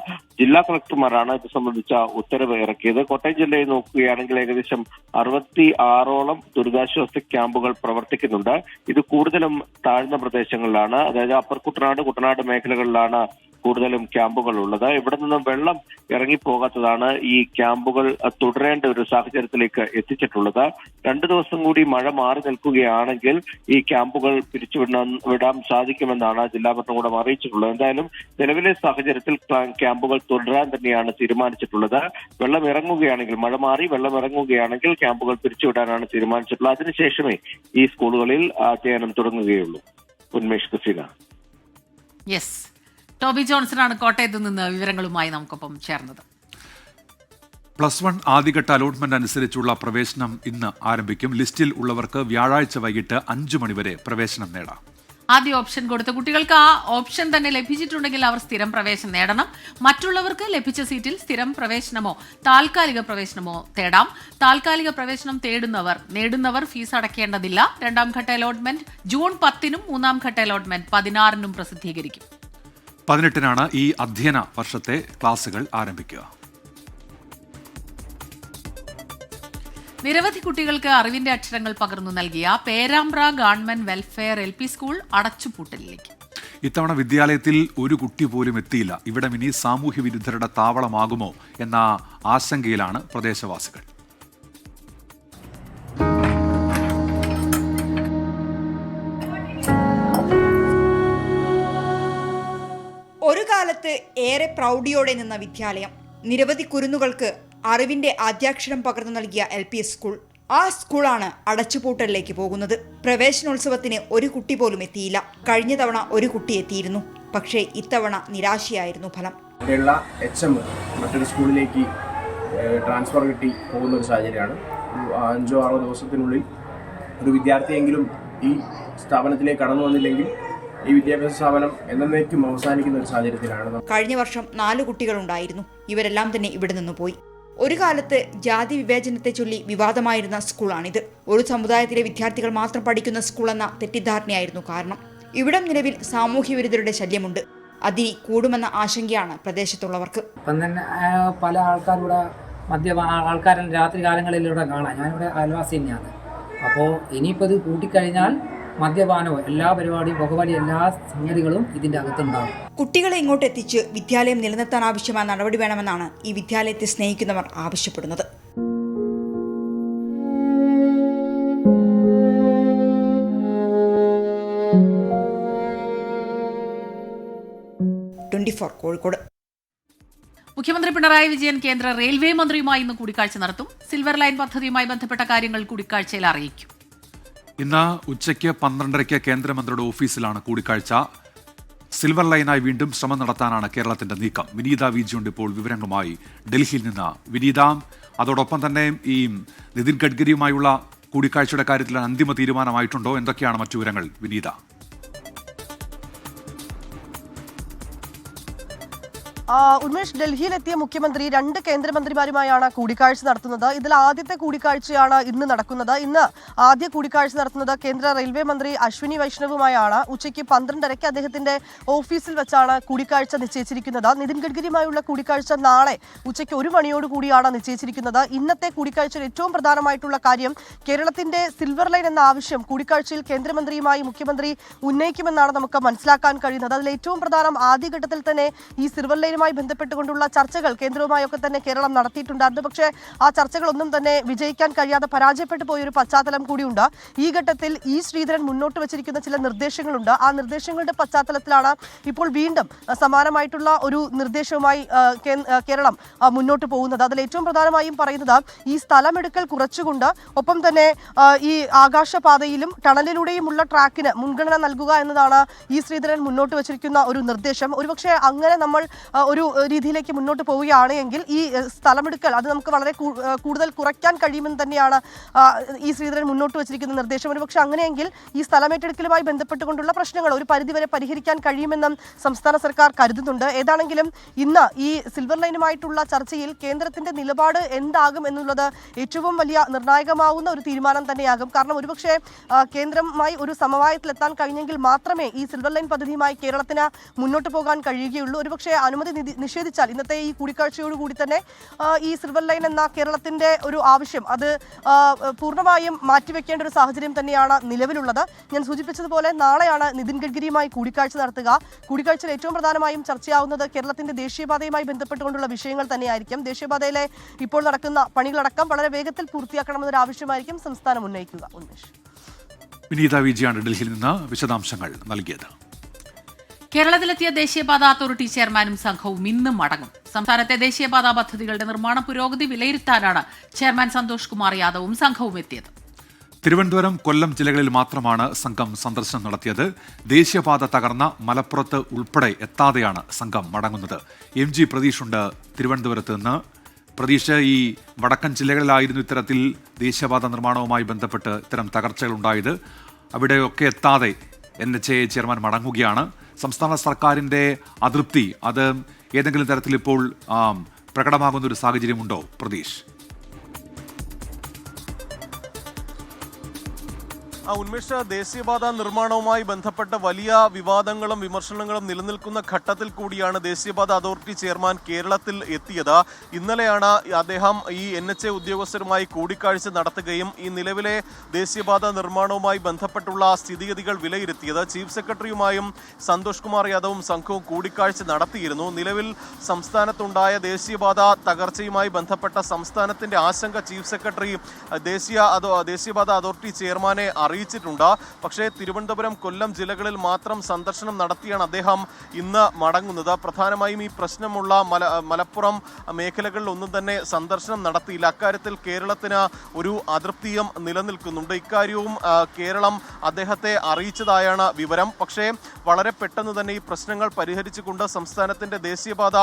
ജില്ലാ കളക്ടർമാരാണ് ഇത് സംബന്ധിച്ച ഉത്തരവ് ഇറക്കിയത്. കോട്ടയം ജില്ലയിൽ നോക്കുകയാണെങ്കിൽ ഏകദേശം 66ഓളം ദുരിതാശ്വാസ ക്യാമ്പുകൾ പ്രവർത്തിക്കുന്നുണ്ട്. ഇത് കൂടുതലും താഴ്ന്ന പ്രദേശങ്ങളിലാണ്, അതായത് അപ്പർ കുട്ടനാട് മേഖലകളിലാണ് കൂടുതലും ക്യാമ്പുകൾ ഉള്ളത്. ഇവിടെ നിന്നും വെള്ളം ഇറങ്ങിപ്പോകാത്തതാണ് ഈ ക്യാമ്പുകൾ തുടരേണ്ട ഒരു സാഹചര്യത്തിലേക്ക് എത്തിച്ചിട്ടുള്ളത്. 2 ദിവസം കൂടി മഴ മാറി നിൽക്കുകയാണെങ്കിൽ ഈ ക്യാമ്പുകൾ പിരിച്ചുവിടാൻ സാധിക്കുമെന്നാണ് ജില്ലാ ഭരണകൂടം അറിയിച്ചിട്ടുള്ളത്. എന്തായാലും നിലവിലെ സാഹചര്യത്തിൽ ക്യാമ്പുകൾ തുടരാൻ തന്നെയാണ് തീരുമാനിച്ചിട്ടുള്ളത്. വെള്ളം ഇറങ്ങുകയാണെങ്കിൽ, മഴ മാറി വെള്ളം ഇറങ്ങുകയാണെങ്കിൽ ക്യാമ്പുകൾ പിരിച്ചുവിടാനാണ് തീരുമാനിച്ചിട്ടുള്ളത്. അതിനുശേഷമേ ഈ സ്കൂളുകളിൽ അധ്യയനം തുടങ്ങുകയുള്ളൂ. ഉന്മേഷ് കുസിന. ടോബി ജോൺസണാണ് കോട്ടയത്ത് നിന്ന് വിവരങ്ങളുമായി നമുക്കൊപ്പം ചേർന്നത്. +1 ആദ്യഘട്ട അലോട്ട്മെന്റ് അനുസരിച്ചുള്ള പ്രവേശനം ഇന്ന് ആരംഭിക്കും. ലിസ്റ്റിൽ ഉള്ളവർക്ക് വ്യാഴാഴ്ച വൈകിട്ട് 5 മണിവരെ പ്രവേശനം നേടാം. ആദ്യ ഓപ്ഷൻ കൊടുത്ത കുട്ടികൾക്ക് ആ ഓപ്ഷൻ തന്നെ ലഭിച്ചിട്ടുണ്ടെങ്കിൽ അവർ സ്ഥിരം പ്രവേശനം നേടണം. മറ്റുള്ളവർക്ക് ലഭിച്ച സീറ്റിൽ സ്ഥിരം പ്രവേശനമോ താൽക്കാലിക പ്രവേശനമോ തേടാം. താൽക്കാലിക പ്രവേശനം നേടുന്നവർ ഫീസ് അടയ്ക്കേണ്ടതില്ല. 2ാം ഘട്ട അലോട്ട്മെന്റ് ജൂൺ 10-നും 3ാം ഘട്ട അലോട്ട്മെന്റ് 16-നും പ്രസിദ്ധീകരിക്കും. 18-നാണ് ഈ അധ്യയന വർഷത്തെ ക്ലാസുകൾ ആരംഭിക്കുക. നിരവധി കുട്ടികൾക്ക് അറിവിന്റെ അക്ഷരങ്ങൾ പകർന്നു നൽകിയ Perambra government welfare LP school അടച്ചുപൂട്ടലിലേക്ക്. ഇത്തവണ വിദ്യാലയത്തിൽ ഒരു കുട്ടി പോലും എത്തിയില്ല. ഇവിടെ ഇനി സാമൂഹ്യ വിരുദ്ധരുടെ താവളമാകുമോ എന്ന ആശങ്കയിലാണ് പ്രദേശവാസികൾ. ഒരു കാലത്ത് ഏറെ പ്രൗഢിയോടെ നിന്ന വിദ്യാലയം, നിരവധി കുരുന്നുകൾക്ക് അറിവിന്റെ ആദ്യാക്ഷരം പകർന്നു നൽകിയ LP സ്കൂൾ, ആ സ്കൂളാണ് അടച്ചുപൂട്ടലിലേക്ക് പോകുന്നത്. പ്രവേശനോത്സവത്തിന് ഒരു കുട്ടി പോലും എത്തിയില്ല. കഴിഞ്ഞ തവണ ഒരു കുട്ടി എത്തിയിരുന്നു, പക്ഷേ ഇത്തവണ നിരാശയായിരുന്നു ഫലം. ഇവിടെയുള്ള HM മറ്റൊരു സ്കൂളിലേക്ക് ട്രാൻസ്ഫർ കിട്ടി പോകുന്ന ഒരു സാഹചര്യമാണ്. 5-6 ദിവസത്തിനുള്ളിൽ ഒരു വിദ്യാർത്ഥിയെങ്കിലും ഈ സ്ഥാപനത്തിലേക്ക് കടന്നു വന്നില്ലെങ്കിൽ ഈ വിദ്യാഭ്യാസ സ്ഥാപനം എന്നേക്കും അവസാനിക്കുന്ന ഒരു സാഹചര്യത്തിലാണ്. കഴിഞ്ഞ വർഷം 4 കുട്ടികളുണ്ടായിരുന്നു. ഇവരെല്ലാം തന്നെ ഇവിടെ നിന്ന് പോയി. ഒരു കാലത്ത് ജാതി വിവേചനത്തെ ചൊല്ലി വിവാദമായിരുന്ന സ്കൂളാണിത്. ഒരു സമുദായത്തിലെ വിദ്യാർത്ഥികൾ മാത്രം പഠിക്കുന്ന സ്കൂളെന്ന തെറ്റിദ്ധാരണയായിരുന്നു കാരണം. ഇവിടം നിലവിൽ സാമൂഹ്യ വിരുദ്ധരുടെ ശല്യമുണ്ട്. അതിനി കൂടുമെന്ന ആശങ്കയാണ് പ്രദേശത്തുള്ളവർക്ക്. ഇപ്പം തന്നെ പല ആൾക്കാരുടെ ആൾക്കാരെ രാത്രി കാലങ്ങളിലൂടെ കാണാം. ഞാനിവിടെ അയൽവാസി തന്നെയാണ്. അപ്പോൾ ഇനിയിപ്പോൾ ഇത് കൂട്ടിക്കഴിഞ്ഞാൽ മദ്യപാനവും എല്ലാ പരിപാടിയും പുകവലി എല്ലാ സംഗതികളും ഇതിന്റെ അകത്തുണ്ടാകും. കുട്ടികളെ ഇങ്ങോട്ട് എത്തിച്ച് വിദ്യാലയം നിലനിർത്താൻ ആവശ്യമായ നടപടി വേണമെന്നാണ് ഈ വിദ്യാലയത്തെ സ്നേഹിക്കുന്നവർ ആവശ്യപ്പെടുന്നത്. കോഴിക്കോട്. മുഖ്യമന്ത്രി പിണറായി വിജയൻ കേന്ദ്ര റെയിൽവേ മന്ത്രിയുമായി ഇന്ന് കൂടിക്കാഴ്ച നടത്തും. സിൽവർ ലൈൻ പദ്ധതിയുമായി ബന്ധപ്പെട്ട കാര്യങ്ങൾ കൂടിക്കാഴ്ചയിൽ അറിയിക്കും. ഇന്ന് ഉച്ചയ്ക്ക് 12:30 കേന്ദ്രമന്ത്രിയുടെ ഓഫീസിലാണ് കൂടിക്കാഴ്ച. സിൽവർ ലൈനായി വീണ്ടും ശ്രമം നടത്താനാണ് കേരളത്തിന്റെ നീക്കം. വിനീത വിജിയുണ്ട് ഇപ്പോൾ വിവരങ്ങളുമായി ഡൽഹിയിൽ നിന്ന്. വിനീത, അതോടൊപ്പം തന്നെ ഈ നിതിൻ ഗഡ്കരിയുമായുള്ള കൂടിക്കാഴ്ചയുടെ കാര്യത്തിൽ അന്തിമ തീരുമാനമായിട്ടുണ്ടോ? എന്തൊക്കെയാണ് മറ്റു വിവരങ്ങൾ വിനീത? ഉന്മേഷ്, ഡൽഹിയിലെത്തിയ മുഖ്യമന്ത്രി 2 കേന്ദ്രമന്ത്രിമാരുമായാണ് കൂടിക്കാഴ്ച നടത്തുന്നത്. ഇതിൽ ആദ്യത്തെ കൂടിക്കാഴ്ചയാണ് ഇന്ന് നടക്കുന്നത്. ഇന്ന് ആദ്യ കൂടിക്കാഴ്ച നടത്തുന്നത് കേന്ദ്ര റെയിൽവേ മന്ത്രി അശ്വിനി വൈഷ്ണവുമായാണ്. ഉച്ചയ്ക്ക് 12:30 അദ്ദേഹത്തിന്റെ ഓഫീസിൽ വെച്ചാണ് കൂടിക്കാഴ്ച നിശ്ചയിച്ചിരിക്കുന്നത്. നിതിൻ ഗഡ്കരിയുമായുള്ള കൂടിക്കാഴ്ച നാളെ ഉച്ചയ്ക്ക് 1 മണിയോടുകൂടിയാണ് നിശ്ചയിച്ചിരിക്കുന്നത്. ഇന്നത്തെ കൂടിക്കാഴ്ചയിൽ ഏറ്റവും പ്രധാനമായിട്ടുള്ള കാര്യം കേരളത്തിന്റെ സിൽവർ ലൈൻ എന്ന ആവശ്യം കൂടിക്കാഴ്ചയിൽ കേന്ദ്രമന്ത്രിയുമായി മുഖ്യമന്ത്രി ഉന്നയിക്കുമെന്നാണ് നമുക്ക് മനസ്സിലാക്കാൻ കഴിയുന്നത്. അതിൽ ഏറ്റവും പ്രധാനം ആദ്യഘട്ടത്തിൽ തന്നെ ഈ സിൽവർ ലൈനുമായി ബന്ധപ്പെട്ടുകൊണ്ടുള്ള ചർച്ചകൾ കേന്ദ്രവുമായൊക്കെ തന്നെ കേരളം നടത്തിയിട്ടുണ്ടായിരുന്നു. പക്ഷേ ആ ചർച്ചകളൊന്നും തന്നെ വിജയിക്കാൻ കഴിയാതെ പരാജയപ്പെട്ടു പോയൊരു പശ്ചാത്തലം കൂടിയുണ്ട്. ഈ ഘട്ടത്തിൽ ഇ ശ്രീധരൻ മുന്നോട്ട് വെച്ചിരിക്കുന്ന ചില നിർദ്ദേശങ്ങളുണ്ട്. ആ നിർദ്ദേശങ്ങളുടെ പശ്ചാത്തലത്തിലാണ് ഇപ്പോൾ വീണ്ടും സമാനമായിട്ടുള്ള ഒരു നിർദ്ദേശവുമായി കേരളം മുന്നോട്ട് പോകുന്നത്. അതിൽ ഏറ്റവും പ്രധാനമായും പറയുന്നത് ഈ സ്ഥലമെടുക്കൽ കുറച്ചുകൊണ്ട് ഒപ്പം തന്നെ ഈ ആകാശപാതയിലും ടണലിലൂടെയുമുള്ള ട്രാക്കിന് മുൻഗണന നൽകുക എന്നതാണ് ഇ ശ്രീധരൻ മുന്നോട്ട് വെച്ചിരിക്കുന്ന ഒരു നിർദ്ദേശം. ഒരുപക്ഷെ അങ്ങനെ നമ്മൾ ഒരു രീതിയിലേക്ക് മുന്നോട്ട് പോവുകയാണ് എങ്കിൽ ഈ സ്ഥലമെടുക്കൽ അത് നമുക്ക് വളരെ കൂടുതൽ കുറയ്ക്കാൻ കഴിയുമെന്ന് തന്നെയാണ് ഈ ശ്രീധരൻ മുന്നോട്ട് വെച്ചിരിക്കുന്ന നിർദ്ദേശം. ഒരുപക്ഷെ അങ്ങനെയെങ്കിൽ ഈ സ്ഥലമേറ്റെടുക്കലുമായി ബന്ധപ്പെട്ടുകൊണ്ടുള്ള പ്രശ്നങ്ങൾ ഒരു പരിധിവരെ പരിഹരിക്കാൻ കഴിയുമെന്നും സംസ്ഥാന സർക്കാർ കരുതുന്നുണ്ട്. ഏതാണെങ്കിലും ഇന്ന് ഈ സിൽവർ ലൈനുമായിട്ടുള്ള ചർച്ചയിൽ കേന്ദ്രത്തിന്റെ നിലപാട് എന്താകും എന്നുള്ളത് ഏറ്റവും വലിയ നിർണായകമാവുന്ന ഒരു തീരുമാനം തന്നെയാകും. കാരണം ഒരുപക്ഷെ കേന്ദ്രവുമായി ഒരു സമവായത്തിലെത്താൻ കഴിഞ്ഞെങ്കിൽ മാത്രമേ ഈ സിൽവർ ലൈൻ പദ്ധതിയുമായി കേരളത്തിന് മുന്നോട്ട് പോകാൻ കഴിയുകയുള്ളൂ. ഒരുപക്ഷെ അനുമതി നിഷേധിച്ചാൽ ഇന്നത്തെ ഈ കൂടിക്കാഴ്ചയോടുകൂടി തന്നെ ഈ സിൽവർ ലൈൻ എന്ന കേരളത്തിന്റെ ഒരു ആവശ്യം അത് പൂർണ്ണമായും മാറ്റിവെക്കേണ്ട ഒരു സാഹചര്യം തന്നെയാണ് നിലവിലുള്ളത്. ഞാൻ സൂചിപ്പിച്ചതുപോലെ നാളെയാണ് നിതിൻ ഗഡ്കരിയുമായി കൂടിക്കാഴ്ച നടത്തുക. കൂടിക്കാഴ്ചയിൽ ഏറ്റവും പ്രധാനമായും ചർച്ചയാവുന്നത് കേരളത്തിന്റെ ദേശീയപാതയുമായി ബന്ധപ്പെട്ടുകൊണ്ടുള്ള വിഷയങ്ങൾ തന്നെയായിരിക്കും. ദേശീയപാതയിലെ ഇപ്പോൾ നടക്കുന്ന പണികളടക്കം വളരെ വേഗത്തിൽ പൂർത്തിയാക്കണമെന്നൊരു ആവശ്യമായിരിക്കും സംസ്ഥാനം ഉന്നയിക്കുക. ഉന്മേഷ്. വിനീത വിജയാണ് ഡൽഹിയിൽ നിന്ന് വിശദാംശങ്ങൾ നൽകിയത്. കേരളത്തിലെത്തിയ ദേശീയപാത അതോറിറ്റി ചെയർമാനും സംഘവും ഇന്നും മടങ്ങും. സംസ്ഥാനത്തെ ദേശീയപാത പദ്ധതികളുടെ നിർമ്മാണ പുരോഗതി വിലയിരുത്താനാണ് ചെയർമാൻ സന്തോഷ് കുമാർ യാദവും സംഘവും എത്തിയത്. തിരുവനന്തപുരം, കൊല്ലം ജില്ലകളിൽ മാത്രമാണ് സംഘം സന്ദർശനം നടത്തിയത്. ദേശീയപാത തകർന്ന മലപ്പുറത്ത് ഉൾപ്പെടെ എത്താതെയാണ് സംഘം മടങ്ങുന്നത്. MG പ്രതീഷുണ്ട് തിരുവനന്തപുരത്ത് നിന്ന്. പ്രതീഷ്, ഈ വടക്കൻ ജില്ലകളിലായിരുന്നു ഇത്തരത്തിൽ ദേശീയപാത നിർമ്മാണവുമായി ബന്ധപ്പെട്ട് ഇത്തരം തകർച്ചകൾ ഉണ്ടായത്. അവിടെയൊക്കെ എത്താതെ NHAI ചെയർമാൻ മടങ്ങുകയാണ്. സംസ്ഥാന സർക്കാരിൻ്റെ അതൃപ്തി അത് ഏതെങ്കിലും തരത്തിൽ ഇപ്പോൾ പ്രകടമാകുന്ന ഒരു സാഹചര്യമുണ്ടോ പ്രതീഷ്? ഉന്മേഷ, ദേശീയപാത നിർമ്മാണവുമായി ബന്ധപ്പെട്ട വലിയ വിവാദങ്ങളും വിമർശനങ്ങളും നിലനിൽക്കുന്ന ഘട്ടത്തിൽ കൂടിയാണ് ദേശീയപാത അതോറിറ്റി ചെയർമാൻ കേരളത്തിൽ എത്തിയത്. ഇന്നലെയാണ് അദ്ദേഹം ഈ NHAI ഉദ്യോഗസ്ഥരുമായി കൂടിക്കാഴ്ച നടത്തുകയും ഈ നിലവിലെ ദേശീയപാത നിർമ്മാണവുമായി ബന്ധപ്പെട്ടുള്ള സ്ഥിതിഗതികൾ വിലയിരുത്തിയത്. ചീഫ് സെക്രട്ടറിയുമായും സന്തോഷ് കുമാർ യാദവും സംഘവും കൂടിക്കാഴ്ച നടത്തിയിരുന്നു. നിലവിൽ സംസ്ഥാനത്തുണ്ടായ ദേശീയപാത തകർച്ചയുമായി ബന്ധപ്പെട്ട സംസ്ഥാനത്തിന്റെ ആശങ്ക ചീഫ് സെക്രട്ടറി ദേശീയപാത അതോറിറ്റി ചെയർമാനെ അറിയിച്ചിട്ടുണ്ട്. പക്ഷേ തിരുവനന്തപുരം, കൊല്ലം ജില്ലകളിൽ മാത്രം സന്ദർശനം നടത്തിയാണ് അദ്ദേഹം ഇന്ന് മടങ്ങുന്നത്. പ്രധാനമായും ഈ പ്രശ്നമുള്ള മലപ്പുറം മേഖലകളിൽ ഒന്നും തന്നെ സന്ദർശനം നടത്തിയില്ല. അക്കാര്യത്തിൽ കേരളത്തിന് ഒരു അതൃപ്തിയും നിലനിൽക്കുന്നുണ്ട്. ഇക്കാര്യവും കേരളം അദ്ദേഹത്തെ അറിയിച്ചതായാണ് വിവരം. പക്ഷേ വളരെ പെട്ടെന്ന് തന്നെ ഈ പ്രശ്നങ്ങൾ പരിഹരിച്ചുകൊണ്ട് സംസ്ഥാനത്തിന്റെ ദേശീയപാത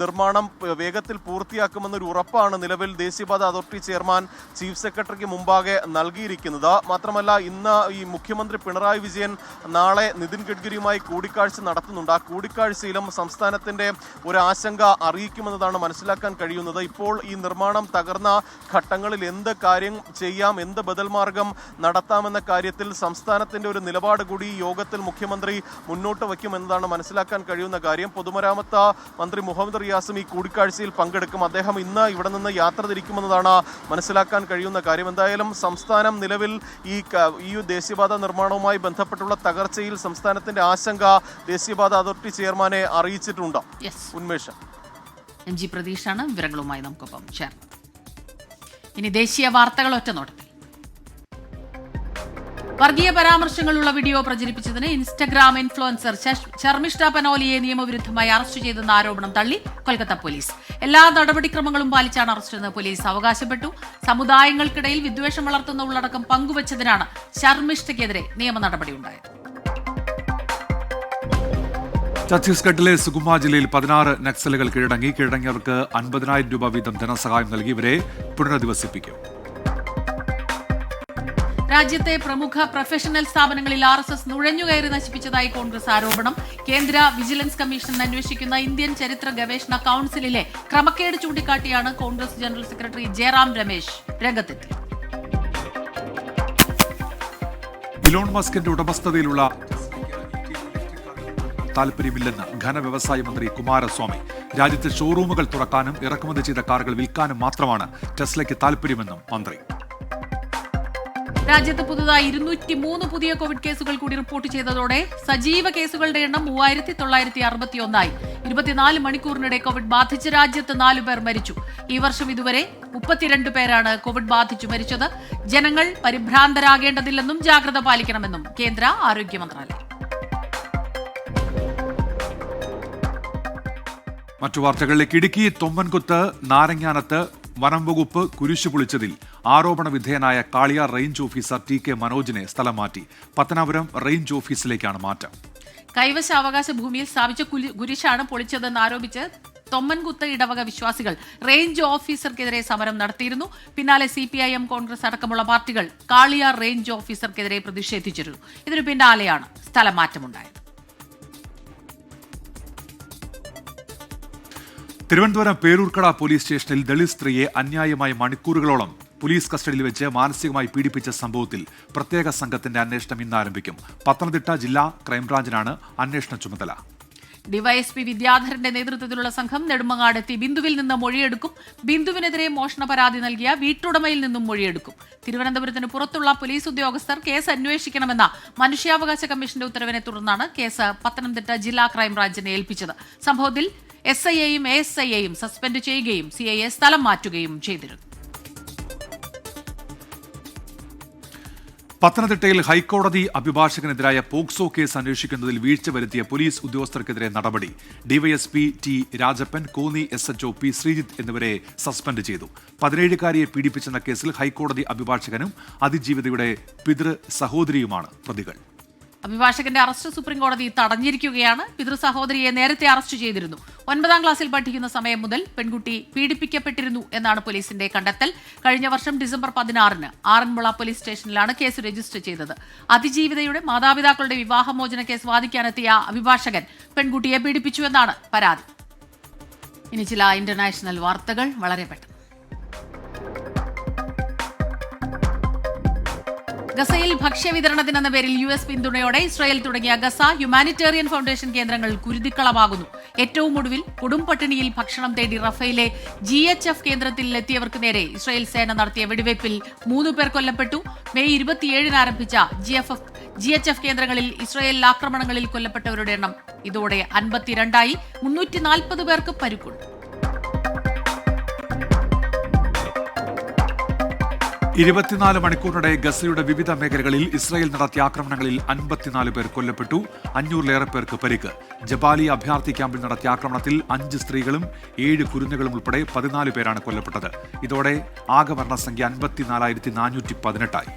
നിർമ്മാണം വേഗത്തിൽ പൂർത്തിയാക്കുമെന്നൊരു ഉറപ്പാണ് നിലവിൽ ദേശീയപാത അതോറിറ്റി ചെയർമാൻ ചീഫ് സെക്രട്ടറിക്ക് മുമ്പാകെ നൽകിയിരിക്കുന്നത്. മാത്രമല്ല, ഇന്ന് ഈ മുഖ്യമന്ത്രി പിണറായി വിജയൻ നാളെ നിതിൻ ഗഡ്കരിയുമായി കൂടിക്കാഴ്ച നടത്തുന്നുണ്ട്. ആ കൂടിക്കാഴ്ചയിലും സംസ്ഥാനത്തിന്റെ ഒരു ആശങ്ക അറിയിക്കുമെന്നതാണ് മനസ്സിലാക്കാൻ കഴിയുന്നത്. ഇപ്പോൾ ഈ നിർമ്മാണം തകർന്ന ഘട്ടങ്ങളിൽ എന്ത് കാര്യം ചെയ്യാം, എന്ത് ബദൽ മാർഗം നടത്താമെന്ന കാര്യത്തിൽ സംസ്ഥാനത്തിന്റെ ഒരു നിലപാട് കൂടി യോഗത്തിൽ മുഖ്യമന്ത്രി മുന്നോട്ട് വയ്ക്കുമെന്നതാണ് മനസ്സിലാക്കാൻ കഴിയുന്ന കാര്യം. പൊതുമരാമത്ത് മന്ത്രി മുഹമ്മദ് റിയാസും ഈ കൂടിക്കാഴ്ചയിൽ പങ്കെടുക്കും. അദ്ദേഹം ഇന്ന് ഇവിടെ നിന്ന് യാത്ര തിരിക്കുമെന്നതാണ് മനസ്സിലാക്കാൻ കഴിയുന്ന കാര്യം. എന്തായാലും സംസ്ഥാനം നിലവിൽ ഈ ദേശീയപാത നിർമ്മാണവുമായി ബന്ധപ്പെട്ടുള്ള തകർച്ചയിൽ സംസ്ഥാനത്തിന്റെ ആശങ്ക ദേശീയപാത അതോറിറ്റി ചെയർമാനെ അറിയിച്ചിട്ടുണ്ട്. ഉന്മേഷ. MG പ്രതീഷാണ് വിവരങ്ങളുമായി നമുക്കൊപ്പം ചേർന്നത്. ഇനി ദേശീയ വാർത്തകൾ ഒറ്റ നോട്ടത്തിൽ. വർഗീയ പരാമർശങ്ങളുള്ള വീഡിയോ പ്രചരിപ്പിച്ചതിന് ഇൻസ്റ്റഗ്രാം ഇൻഫ്ലുവൻസർ ശർമിഷ്ഠ പനോലിയെ നിയമവിരുദ്ധമായി അറസ്റ്റ് ചെയ്തെന്ന ആരോപണം തള്ളി കൊൽക്കത്ത പോലീസ്. എല്ലാ നടപടിക്രമങ്ങളും പാലിച്ചാണ് അറസ്റ്റെന്ന് പോലീസ് അവകാശപ്പെട്ടു. സമുദായങ്ങൾക്കിടയിൽ വിദ്വേഷം വളർത്തുന്ന ഉള്ളടക്കം പങ്കുവച്ചതിനാണ് ശർമിഷ്ഠയ്ക്കെതിരെ നിയമ നടപടിയുണ്ടായത്. ഛത്തീസ്ഗഡിലെ സുകുമ ജില്ലയിൽ 16 നക്സലുകൾ കീഴടങ്ങിയവർക്ക് 50,000 രൂപ വീതം ധനസഹായം നൽകി ഇവരെ പുനരധിവസിപ്പിക്കും. രാജ്യത്തെ പ്രമുഖ പ്രൊഫഷണൽ സ്ഥാപനങ്ങളിൽ RSS നുഴഞ്ഞുകയറി നശിപ്പിച്ചതായി കോൺഗ്രസ് ആരോപണം. കേന്ദ്ര വിജിലൻസ് കമ്മീഷൻ അന്വേഷിക്കുന്ന ഇന്ത്യൻ ചരിത്ര ഗവേഷണ കൌൺസിലിലെ ക്രമക്കേട് ചൂണ്ടിക്കാട്ടിയാണ് കോൺഗ്രസ് ജനറൽ സെക്രട്ടറി ജയറാം രമേശ് രംഗത്തെത്തിയത്. ഇലോൺ മസ്കിന്റെ ഉടമസ്ഥതയിലുള്ള താല്പര്യമില്ലെന്ന് ഘനവ്യവസായ മന്ത്രി കുമാരസ്വാമി. രാജ്യത്തെ ഷോറൂമുകൾ തുറക്കാനും ഇറക്കുമതി ചെയ്ത കാറുകൾ വിൽക്കാനും മാത്രമാണ് ടെസ്ലയ്ക്ക് താല്പര്യമെന്നും മന്ത്രി. രാജ്യത്ത് പുതുതായി 203 പുതിയ കോവിഡ് കേസുകൾ കൂടി റിപ്പോർട്ട് ചെയ്തതോടെ സജീവ കേസുകളുടെ എണ്ണം 3961ആയി. 24 മണിക്കൂറിനിടെ കോവിഡ് ബാധിച്ച് രാജ്യത്ത് 4 പേർ മരിച്ചു. ഈ വർഷം ഇതുവരെ 32 പേരാണ് കോവിഡ് ബാധിച്ചു മരിച്ചത്. ജനങ്ങൾ പരിഭ്രാന്തരാകേണ്ടതില്ലെന്നും ജാഗ്രത പാലിക്കണമെന്നും കേന്ദ്ര ആരോഗ്യ മന്ത്രാലയം. മറ്റു വാർത്തകളിലേക്ക്. ഇടുക്കി തൊമ്മൻകുത്ത് നാരങ്ങാനത്ത് വനം വകുപ്പ് കുരിശു പൊളിച്ചതിൽ ആരോപണ വിധേയനായ കാളിയാർ റേഞ്ച് ഓഫീസർ TK മനോജിനെ സ്ഥലം മാറ്റി. പത്തനാപുരം റേഞ്ച് ഓഫീസിലേക്കാണ് മാറ്റം. കൈവശാവകാശ ഭൂമിയിൽ സ്ഥാപിച്ച കുരിശാണ് പൊളിച്ചതെന്ന് ആരോപിച്ച് തൊമ്മൻകുത്ത് ഇടവക വിശ്വാസികൾ റേഞ്ച് ഓഫീസർക്കെതിരെ സമരം നടത്തിയിരുന്നു. പിന്നാലെ CPIM, കോൺഗ്രസ് അടക്കമുള്ള പാർട്ടികൾ കാളിയാർ റേഞ്ച് ഓഫീസർക്കെതിരെ പ്രതിഷേധിച്ചിരുന്നു. ഇതിനു പിന്നാലെയാണ് സ്ഥലം മാറ്റമുണ്ടായത്. തിരുവനന്തപുരം പേരൂർക്കട പോലീസ് സ്റ്റേഷനിൽ ദളിത് സ്ത്രീയെ അന്യായമായി മണിക്കൂറുകളോളം പോലീസ് കസ്റ്റഡിയിൽ വെച്ച് മാനസികമായി പീഡിപ്പിച്ച സംഭവത്തിൽ പ്രത്യേക സംഘത്തിന്റെ അന്വേഷണം ഇന്ന് ആരംഭിക്കും. പത്തനംതിട്ട ജില്ലാ ക്രൈംബ്രാഞ്ചിനാണ് അന്വേഷണ ചുമതല. ഡിവൈഎസ്പി വിദ്യാധരന്റെ നേതൃത്വത്തിലുള്ള സംഘം നെടുമങ്ങാട് എത്തി ബിന്ദുവിൽ നിന്ന് മൊഴിയെടുക്കും. ബിന്ദുവിനെതിരെ മോഷണ പരാതി നൽകിയ വീട്ടുടമയിൽ നിന്നും മൊഴിയെടുക്കും. തിരുവനന്തപുരത്തിന് പുറത്തുള്ള പോലീസ് ഉദ്യോഗസ്ഥർ കേസ് അന്വേഷിക്കണമെന്ന മനുഷ്യാവകാശ കമ്മീഷന്റെ ഉത്തരവിനെ തുടർന്നാണ് കേസ് പത്തനംതിട്ട ജില്ലാ ക്രൈംബ്രാഞ്ചിനെ ഏൽപ്പിച്ചത്. സംഭവത്തിൽ SIയെയും ASIയെയും സസ്പെൻഡ് ചെയ്യുകയും CIയെ സ്ഥലം മാറ്റുകയും ചെയ്തിരുന്നു. പത്തനംതിട്ടയിൽ ഹൈക്കോടതി അഭിഭാഷകനെതിരായ പോക്സോ കേസ് അന്വേഷിക്കുന്നതിൽ വീഴ്ച വരുത്തിയ പോലീസ് ഉദ്യോഗസ്ഥർക്കെതിരെ നടപടി. DYSP T Rajappan, Konni SHO P Sreejith എന്നിവരെ സസ്പെൻഡ് ചെയ്തു. 17-കാരിയെ പീഡിപ്പിച്ചെന്ന കേസിൽ ഹൈക്കോടതി അഭിഭാഷകനും അതിജീവിതയുടെ പിതൃ സഹോദരിയുമാണ് പ്രതികൾ. അഭിഭാഷകന്റെ അറസ്റ്റ് സുപ്രീംകോടതി തടഞ്ഞിരിക്കുകയാണ്. പിതൃ സഹോദരിയെ നേരത്തെ അറസ്റ്റ് ചെയ്തിരുന്നു. 9ാം ക്ലാസ്സിൽ പഠിക്കുന്ന സമയം മുതൽ പെൺകുട്ടി പീഡിപ്പിക്കപ്പെട്ടിരുന്നു എന്നാണ് പോലീസിന്റെ കണ്ടെത്തൽ. കഴിഞ്ഞ വർഷം ഡിസംബർ 16-ന് ആറന്മുള പോലീസ് സ്റ്റേഷനിലാണ് കേസ് രജിസ്റ്റർ ചെയ്തത്. അതിജീവിതയുടെ മാതാപിതാക്കളുടെ വിവാഹമോചന കേസ് വാദിക്കാനെത്തിയ അഭിഭാഷകൻ പെൺകുട്ടിയെ പീഡിപ്പിച്ചുവെന്നാണ് പരാതി. ഇനി ചില ഇന്റർനാഷണൽ വാർത്തകൾ വളരെ പെട്ടെന്ന്. ഗസയിൽ ഭക്ഷ്യവിതരണത്തിനെന്ന പേരിൽ US പിന്തുണയോടെ ഇസ്രായേൽ തുടങ്ങിയ ഗസ ഹ്യൂമാനിറ്റേറിയൻ ഫൗണ്ടേഷൻ കേന്ദ്രങ്ങൾ കുരുതിക്കളമാകുന്നു. ഏറ്റവും ഒടുവിൽ കൊടുംപട്ടിണിയിൽ ഭക്ഷണം തേടി റഫയിലെ GHF കേന്ദ്രത്തിൽ എത്തിയവർക്ക് നേരെ ഇസ്രായേൽ സേന നടത്തിയ വെടിവയ്പിൽ 3 പേർ കൊല്ലപ്പെട്ടു. മെയ് 27-ന് ആരംഭിച്ച GHF കേന്ദ്രങ്ങളിൽ ഇസ്രായേൽ ആക്രമണങ്ങളിൽ കൊല്ലപ്പെട്ടവരുടെ എണ്ണം ഇതോടെ 52ആയി. 340 പേർക്ക് പരിക്കുണ്ട്. 24 മണിക്കൂറിനിടെ ഗസയുടെ വിവിധ മേഖലകളിൽ ഇസ്രായേൽ നടത്തിയ ആക്രമണങ്ങളിൽ 54 പേർ കൊല്ലപ്പെട്ടു. 500-ലേറെ പേർക്ക് പരിക്ക്. ജബാലി അഭയാർത്ഥി ക്യാമ്പിൽ നടത്തിയ ആക്രമണത്തിൽ 5 സ്ത്രീകളും 7 കുരുന്നുകളും ഉൾപ്പെടെ 14 പേരാണ് കൊല്ലപ്പെട്ടത്. ഇതോടെ ആകെ മരണസംഖ്യ 54,418ആയി.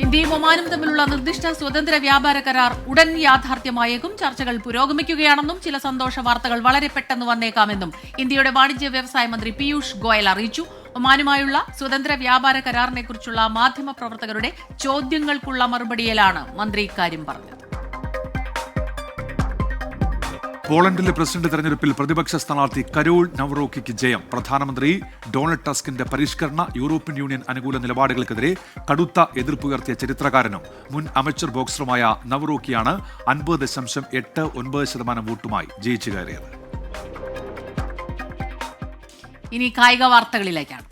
ഇന്ത്യയും ഒമാനും തമ്മിലുള്ള നിർദ്ദിഷ്ട സ്വതന്ത്ര വ്യാപാര കരാർ ഉടൻ യാഥാർത്ഥ്യമായേക്കും. ചർച്ചകൾ പുരോഗമിക്കുകയാണെന്നും ചില സന്തോഷ വാർത്തകൾ വളരെ പെട്ടെന്ന് വന്നേക്കാമെന്നും ഇന്ത്യയുടെ വാണിജ്യ വ്യവസായ മന്ത്രി പീയൂഷ് ഗോയൽ അറിയിച്ചു. ഒമാനുമായുള്ള സ്വതന്ത്ര വ്യാപാര കരാറിനെക്കുറിച്ചുള്ള മാധ്യമപ്രവർത്തകരുടെ ചോദ്യങ്ങൾക്കുള്ള മറുപടിയിലാണ് മന്ത്രി ഇക്കാര്യം പറഞ്ഞത്. പോളണ്ടിലെ പ്രസിഡന്റ് തെരഞ്ഞെടുപ്പിൽ പ്രതിപക്ഷ സ്ഥാനാർത്ഥി കരോൾ നവറോക്കിക്ക് ജയം. പ്രധാനമന്ത്രി ഡൊണാൾഡ് ടസ്കിന്റെ പരിഷ്കരണ യൂറോപ്യൻ യൂണിയൻ അനുകൂല നിലപാടുകൾക്കെതിരെ കടുത്ത എതിർപ്പുയർത്തിയ ചരിത്രകാരനും മുൻ അമച്വർ ബോക്സറുമായ നവറോക്കിയാണ് 50.89% വോട്ടുമായി ജയിച്ചു കയറിയത്. ഇനി കായിക വാർത്തകളിലേക്കാണ്.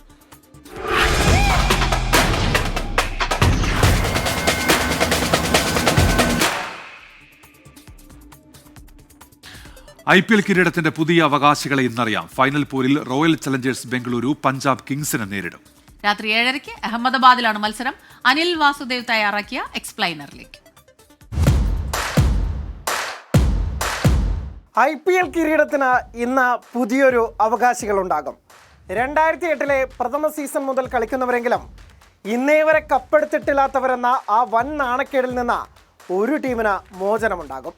IPL കിരീടത്തിന്റെ പുതിയ അവകാശികളെ ഇന്നറിയാം. ഫൈനൽ പോരിൽ റോയൽ ചലഞ്ചേഴ്സ് ബംഗളൂരു പഞ്ചാബ് കിങ്സിനെ നേരിടും. രാത്രി 7:30 അഹമ്മദാബാദിലാണ് മത്സരം. അനിൽ വാസുദേവ് തയ്യാറാക്കിയ എക്സ്പ്ലൈനറിലേക്ക്. IPL കിരീടത്തിന് ഇന്ന് പുതിയൊരു അവകാശികളുണ്ടാകും. 2008-ലെ പ്രഥമ സീസൺ മുതൽ കളിക്കുന്നവരെങ്കിലും ഇന്നേ വരെ കപ്പെടുത്തിട്ടില്ലാത്തവരെന്ന ആ വൻ നാണക്കേടിൽ നിന്ന് ഒരു ടീമിന് മോചനമുണ്ടാകും.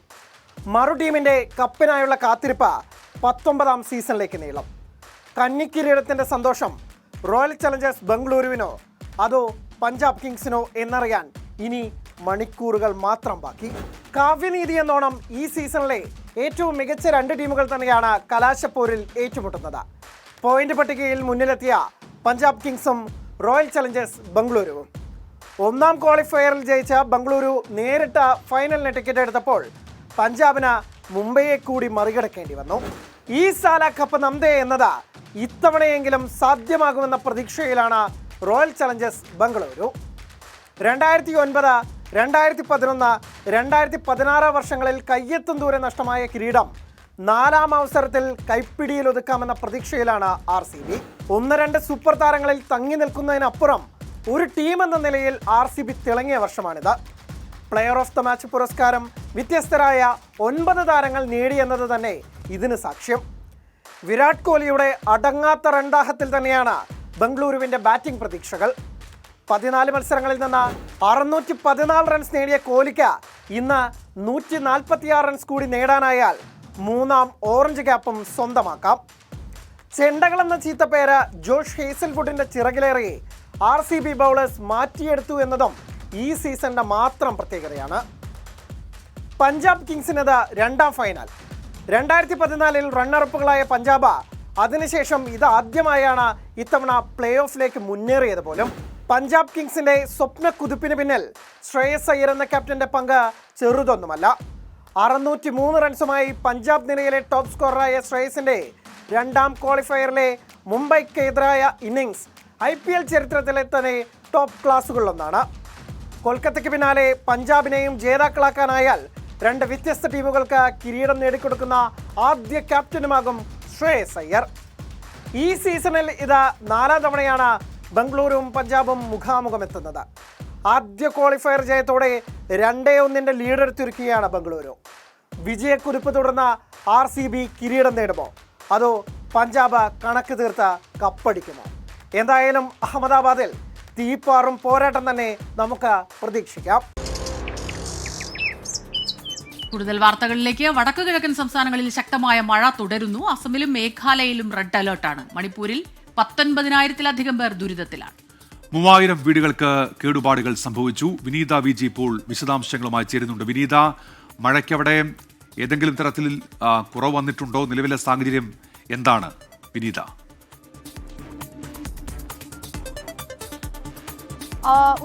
മറു ടീമിൻ്റെ കപ്പിനായുള്ള കാത്തിരിപ്പ് 19ാം സീസണിലേക്ക് നീളും. കന്നിക്കിരീടത്തിൻ്റെ സന്തോഷം റോയൽ ചലഞ്ചേഴ്സ് ബംഗളൂരുവിനോ അതോ പഞ്ചാബ് കിങ്സിനോ എന്നറിയാൻ ഇനി മണിക്കൂറുകൾ മാത്രം ബാക്കി. കാവ്യനീതി എന്നോണം ഈ സീസണിലെ ഏറ്റവും മികച്ച 2 ടീമുകൾ തന്നെയാണ് കലാശപ്പോരിൽ ഏറ്റുമുട്ടുന്നത്. പോയിന്റ് പട്ടികയിൽ മുന്നിലെത്തിയ പഞ്ചാബ് കിങ്സും റോയൽ ചലഞ്ചേഴ്സ് ബംഗളൂരുവും. ഒന്നാം ക്വാളിഫയറിൽ ജയിച്ച ബംഗളൂരു നേരിട്ട് ഫൈനലിന് ടിക്കറ്റ് എടുത്തപ്പോൾ പഞ്ചാബിന് മുംബൈയെ കൂടി മറികടക്കേണ്ടി വന്നു. ഈ സാല കപ്പ് നംദേ എന്നത് ഇത്തവണയെങ്കിലും സാധ്യമാകുമെന്ന പ്രതീക്ഷയിലാണ് റോയൽ ചലഞ്ചേഴ്സ് ബംഗളൂരു. 2009, 2011, 2016 വർഷങ്ങളിൽ കയ്യെത്തും ദൂരെ നഷ്ടമായ കിരീടം 4ാം അവസരത്തിൽ കൈപ്പിടിയിൽ ഒതുക്കാമെന്ന പ്രതീക്ഷയിലാണ് RCB. 1-2 സൂപ്പർ താരങ്ങളിൽ തങ്ങി നിൽക്കുന്നതിനപ്പുറം ഒരു ടീം എന്ന നിലയിൽ RCB തിളങ്ങിയ വർഷമാണിത്. പ്ലെയർ ഓഫ് ദ മാച്ച് പുരസ്കാരം വ്യത്യസ്തരായ 9 താരങ്ങൾ നേടിയെന്നത് തന്നെ ഇതിന് സാക്ഷ്യം. വിരാട് കോഹ്ലിയുടെ അടങ്ങാത്ത റൺദാഹത്തിൽ തന്നെയാണ് ബംഗളൂരുവിൻ്റെ ബാറ്റിംഗ് പ്രതീക്ഷകൾ. 14 മത്സരങ്ങളിൽ നിന്ന് 614 റൺസ് നേടിയ കോഹ്ലിക്ക് ഇന്ന് 146 റൺസ് കൂടി നേടാനായാൽ 3ാം ഓറഞ്ച് ക്യാപ്പും സ്വന്തമാക്കാം. ചെണ്ടകളെന്ന ചീത്തപ്പേര് ജോഷ് ഹേസൽവുഡിന്റെ ചിറകിലേറി RCB ബൗളേഴ്സ് മാറ്റിയെടുത്തു എന്നതും ഈ സീസണിന്റെ മാത്രം പ്രത്യേകതയാണ്. പഞ്ചാബ് കിങ്സിനത് 2ാം ഫൈനൽ. 2014 റണ്ണറപ്പുകളായ പഞ്ചാബ് അതിനുശേഷം ഇത് ആദ്യമായാണ് ഇത്തവണ പ്ലേ ഓഫിലേക്ക് മുന്നേറിയത് പോലും. പഞ്ചാബ് കിങ്സിന്റെ സ്വപ്ന കുതിപ്പിന് പിന്നിൽ ശ്രേയസ് അയ്യർ എന്ന ക്യാപ്റ്റന്റെ പങ്ക് ചെറുതൊന്നുമല്ല. 603 റൺസുമായി പഞ്ചാബ് നിരയിലെ ടോപ്പ് സ്കോററായ ശ്രേയസിന്റെ 2ാം ക്വാളിഫയറിലെ മുംബൈക്കെതിരായ ഇന്നിങ്സ് IPL ചരിത്രത്തിലെ തന്നെ ടോപ്പ് ക്ലാസുകളിലൊന്നാണ്. കൊൽക്കത്തയ്ക്ക് പിന്നാലെ പഞ്ചാബിനെയും ജേതാക്കളാക്കാനായാൽ 2 വ്യത്യസ്ത ടീമുകൾക്ക് കിരീടം നേടിക്കൊടുക്കുന്ന ആദ്യ ക്യാപ്റ്റനുമാകും ശ്രേയസ് അയ്യർ. ഈ സീസണിൽ ഇത് 4ാം തവണയാണ് ബംഗളൂരുവും പഞ്ചാബും മുഖാമുഖമെത്തുന്നത്. ആദ്യ ക്വാളിഫയർ ജയത്തോടെ 2-1 ലീഡെടുത്തിരിക്കുകയാണ് ബംഗളൂരു. വിജയക്കുതിപ്പ് തുടർന്ന് RCB കിരീടം നേടുമോ അതോ പഞ്ചാബ് കണക്ക് തീർത്ത് കപ്പടിക്കുമോ? എന്തായാലും അഹമ്മദാബാദിൽ തീപ്പാറും പോരാട്ടം തന്നെ നമുക്ക് പ്രതീക്ഷിക്കാം. കൂടുതൽ വാർത്തകളിലേക്ക്. വടക്കു കിഴക്കൻ സംസ്ഥാനങ്ങളിൽ ശക്തമായ മഴ തുടരുന്നു. അസമിലും മേഘാലയയിലും റെഡ് അലേർട്ടാണ്. മണിപ്പൂരിൽ 19,000-ലധികം പേർ ദുരിതത്തിലാണ്. 3000 വീടുകൾക്ക് കേടുപാടുകൾ സംഭവിച്ചു. വിനീത VG ഇപ്പോൾ വിശദാംശങ്ങളുമായി ചേരുന്നുണ്ട്. വിനീത, മഴയ്ക്കവിടെ ഏതെങ്കിലും തരത്തിൽ കുറവ് വന്നിട്ടുണ്ടോ? നിലവിലെ സാഹചര്യം എന്താണ് വിനീത?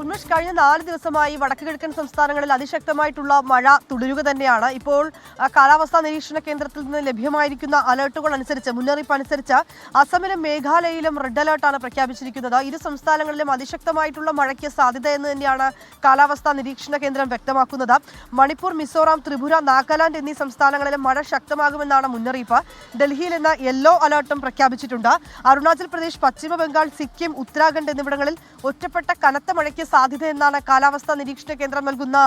ഉന്മേഷ്, കഴിഞ്ഞ 4 ദിവസമായി വടക്കു കിഴക്കൻ സംസ്ഥാനങ്ങളിൽ അതിശക്തമായിട്ടുള്ള മഴ തുടരുക തന്നെയാണ്. ഇപ്പോൾ കാലാവസ്ഥാ നിരീക്ഷണ കേന്ദ്രത്തിൽ നിന്ന് ലഭ്യമായിരിക്കുന്ന അലർട്ടുകൾ അനുസരിച്ച്, മുന്നറിയിപ്പ് അനുസരിച്ച് അസമിലും മേഘാലയയിലും റെഡ് അലർട്ടാണ് പ്രഖ്യാപിച്ചിരിക്കുന്നത്. ഇരു സംസ്ഥാനങ്ങളിലും അതിശക്തമായിട്ടുള്ള മഴയ്ക്ക് സാധ്യതയെന്ന് തന്നെയാണ് കാലാവസ്ഥാ നിരീക്ഷണ കേന്ദ്രം വ്യക്തമാക്കുന്നത്. മണിപ്പൂർ, മിസോറാം, ത്രിപുര, നാഗാലാൻഡ് എന്നീ സംസ്ഥാനങ്ങളിലും മഴ ശക്തമാകുമെന്നാണ് മുന്നറിയിപ്പ്. ഡൽഹിയിൽ ഇന്ന് യെല്ലോ അലർട്ടും പ്രഖ്യാപിച്ചിട്ടുണ്ട്. അരുണാചൽ പ്രദേശ്, പശ്ചിമ ബംഗാൾ, സിക്കിം, ഉത്തരാഖണ്ഡ് എന്നിവിടങ്ങളിൽ ഒറ്റപ്പെട്ട കനത്ത മഴയ്ക്ക് സാധ്യതയെന്നാണ് കാലാവസ്ഥാ നിരീക്ഷണ കേന്ദ്രം നൽകുന്ന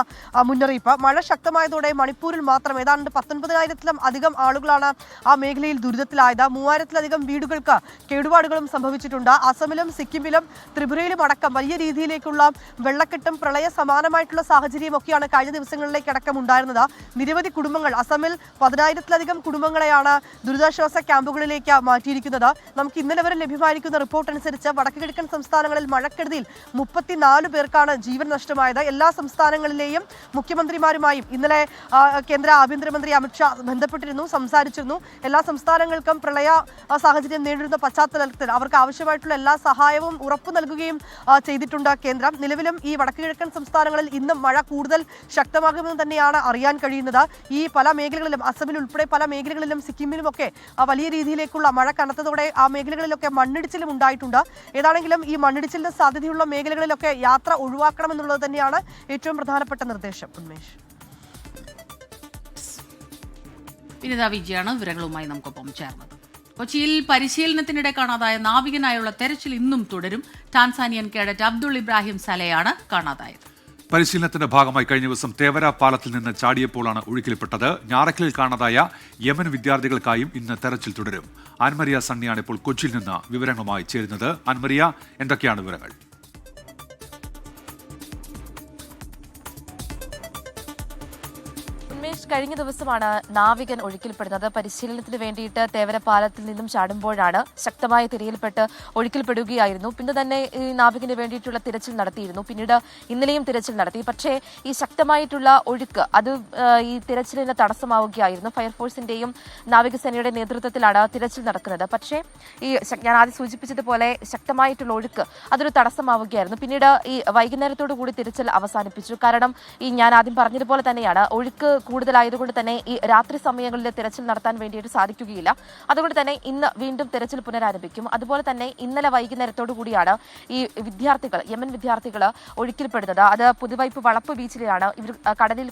മുന്നറിയിപ്പ്. മഴ ശക്തമായതോടെ മണിപ്പൂരിൽ മാത്രം ഏതാണ്ട് 19,000-ലും അധികം ആളുകളാണ് ആ മേഖലയിൽ ദുരിതത്തിലായത്. 3000-ലധികം വീടുകൾക്ക് കേടുപാടുകളും സംഭവിച്ചിട്ടുണ്ട്. അസമിലും സിക്കിമിലും ത്രിപുരയിലും അടക്കം വലിയ രീതിയിലേക്കുള്ള വെള്ളക്കെട്ടും പ്രളയ സമാനമായിട്ടുള്ള സാഹചര്യമൊക്കെയാണ് കഴിഞ്ഞ ദിവസങ്ങളിലേക്ക് അടക്കം ഉണ്ടായിരുന്നത്. നിരവധി കുടുംബങ്ങൾ, അസമിൽ 10,000-ലധികം കുടുംബങ്ങളെയാണ് ദുരിതാശ്വാസ ക്യാമ്പുകളിലേക്ക് മാറ്റിയിരിക്കുന്നത്. നമുക്ക് ഇന്നലെ വരെ ലഭ്യമായിരിക്കുന്ന റിപ്പോർട്ട് അനുസരിച്ച് വടക്കു കിഴക്കൻ സംസ്ഥാനങ്ങളിൽ മഴക്കെടുതിയിൽ 34 പേർക്കാണ് ജീവൻ നഷ്ടമായത്. എല്ലാ സംസ്ഥാനങ്ങളിലെയും മുഖ്യമന്ത്രിമാരുമായും ഇന്നലെ കേന്ദ്ര ആഭ്യന്തരമന്ത്രി അമിത്ഷാ ബന്ധപ്പെട്ടിരുന്നു, സംസാരിച്ചിരുന്നു. എല്ലാ സംസ്ഥാനങ്ങൾക്കും പ്രളയ സാഹചര്യം നേരിടുന്ന പശ്ചാത്തലത്തിൽ അവർക്ക് ആവശ്യമായിട്ടുള്ള എല്ലാ സഹായവും ഉറപ്പു നൽകുകയും ചെയ്തിട്ടുണ്ട് കേന്ദ്രം. നിലവിലും ഈ വടക്കു കിഴക്കൻ സംസ്ഥാനങ്ങളിൽ ഇന്നും മഴ കൂടുതൽ ശക്തമാകുമെന്ന് തന്നെയാണ് അറിയാൻ കഴിയുന്നത്. ഈ പല മേഖലകളിലും, അസമിൽ ഉൾപ്പെടെ പല മേഖലകളിലും സിക്കിമിലുമൊക്കെ വലിയ രീതിയിലേക്കുള്ള മഴ കനത്തതോടെ ആ മേഖലകളിലൊക്കെ മണ്ണിടിച്ചിലും ഉണ്ടായിട്ടുണ്ട്. ഏതാണെങ്കിലും ഈ മണ്ണിടിച്ചിലിന് സാധ്യതയുള്ള മേഖലകളിലൊക്കെ യാത്ര ഒഴിവാക്കണമെന്നുള്ളത് തന്നെയാണ് ഏറ്റവും പ്രധാനപ്പെട്ട നിർദ്ദേശം. ഉന്മേഷ്, വിനീത VG വിവരങ്ങളുമായി നമുക്കൊപ്പം ചേർന്നത്. കൊച്ചിയിൽ പരിശീലനത്തിനിടെ കാണാതായ നാവികനായുള്ള തെരച്ചിൽ ഇന്നും തുടരും. ടാൻസാനിയൻ കേഡറ്റ് അബ്ദുൾ ഇബ്രാഹിം സലയാണ് കാണാതായത്. പരിശീലനത്തിന്റെ ഭാഗമായി കഴിഞ്ഞ ദിവസം തേവര പാലത്തിൽ നിന്ന് ചാടിയപ്പോഴാണ് ഒഴുക്കിൽപ്പെട്ടത്. ഞാറക്കലിൽ കാണാതായ യമൻ വിദ്യാർത്ഥികൾക്കായും ഇന്ന് തെരച്ചിൽ തുടരും. ആൻമരിയ സണ്ണിയാണ് ഇപ്പോൾ കൊച്ചിയിൽ നിന്ന് വിവരങ്ങളുമായി ചേരുന്നത്. ആൻമരിയ, എന്തൊക്കെയാണ് വിവരങ്ങൾ? ഉന്മേഷ്, കഴിഞ്ഞ ദിവസമാണ് നാവികൻ ഒഴുക്കിൽപ്പെടുന്നത്. പരിശീലനത്തിന് വേണ്ടിയിട്ട് തേവരപ്പാലത്തിൽ നിന്നും ചാടുമ്പോഴാണ് ശക്തമായ തിരയിൽപ്പെട്ട് ഒഴുക്കിൽപ്പെടുകയായിരുന്നു. പിന്നെ തന്നെ ഈ നാവികന് വേണ്ടിയിട്ടുള്ള തിരച്ചിൽ നടത്തിയിരുന്നു. പിന്നീട് ഇന്നലെയും തിരച്ചിൽ നടത്തി. പക്ഷേ ഈ ശക്തമായിട്ടുള്ള ഒഴുക്ക് അത് ഈ തിരച്ചിലിന് തടസ്സമാവുകയായിരുന്നു. ഫയർഫോഴ്സിന്റെയും നാവികസേനയുടെ നേതൃത്വത്തിലാണ് തിരച്ചിൽ നടക്കുന്നത്. പക്ഷേ ഈ ഞാൻ ആദ്യം സൂചിപ്പിച്ചതുപോലെ ശക്തമായിട്ടുള്ള ഒഴുക്ക് അതൊരു തടസ്സമാവുകയായിരുന്നു. പിന്നീട് ഈ വൈകുന്നേരത്തോടു കൂടി തിരച്ചിൽ അവസാനിപ്പിച്ചു. കാരണം ഈ ഞാൻ ആദ്യം പറഞ്ഞതുപോലെ തന്നെയാണ്, ഒഴുക്ക് കൂടുതലായതുകൊണ്ട് തന്നെ ഈ രാത്രി സമയങ്ങളിൽ തിരച്ചിൽ നടത്താൻ വേണ്ടിയിട്ട് സാധിക്കുകയില്ല. അതുകൊണ്ട് തന്നെ ഇന്ന് വീണ്ടും തിരച്ചിൽ പുനരാരംഭിക്കും. അതുപോലെ തന്നെ ഇന്നലെ വൈകുന്നേരത്തോടു കൂടിയാണ് ഈ വിദ്യാർത്ഥികൾ, യമൻ വിദ്യാർത്ഥികൾ ഒഴുക്കിൽപ്പെടുന്നത്. അത് പുതുവൈപ്പ് വളപ്പ് ബീച്ചിലാണ് ഇവർ കടലിൽ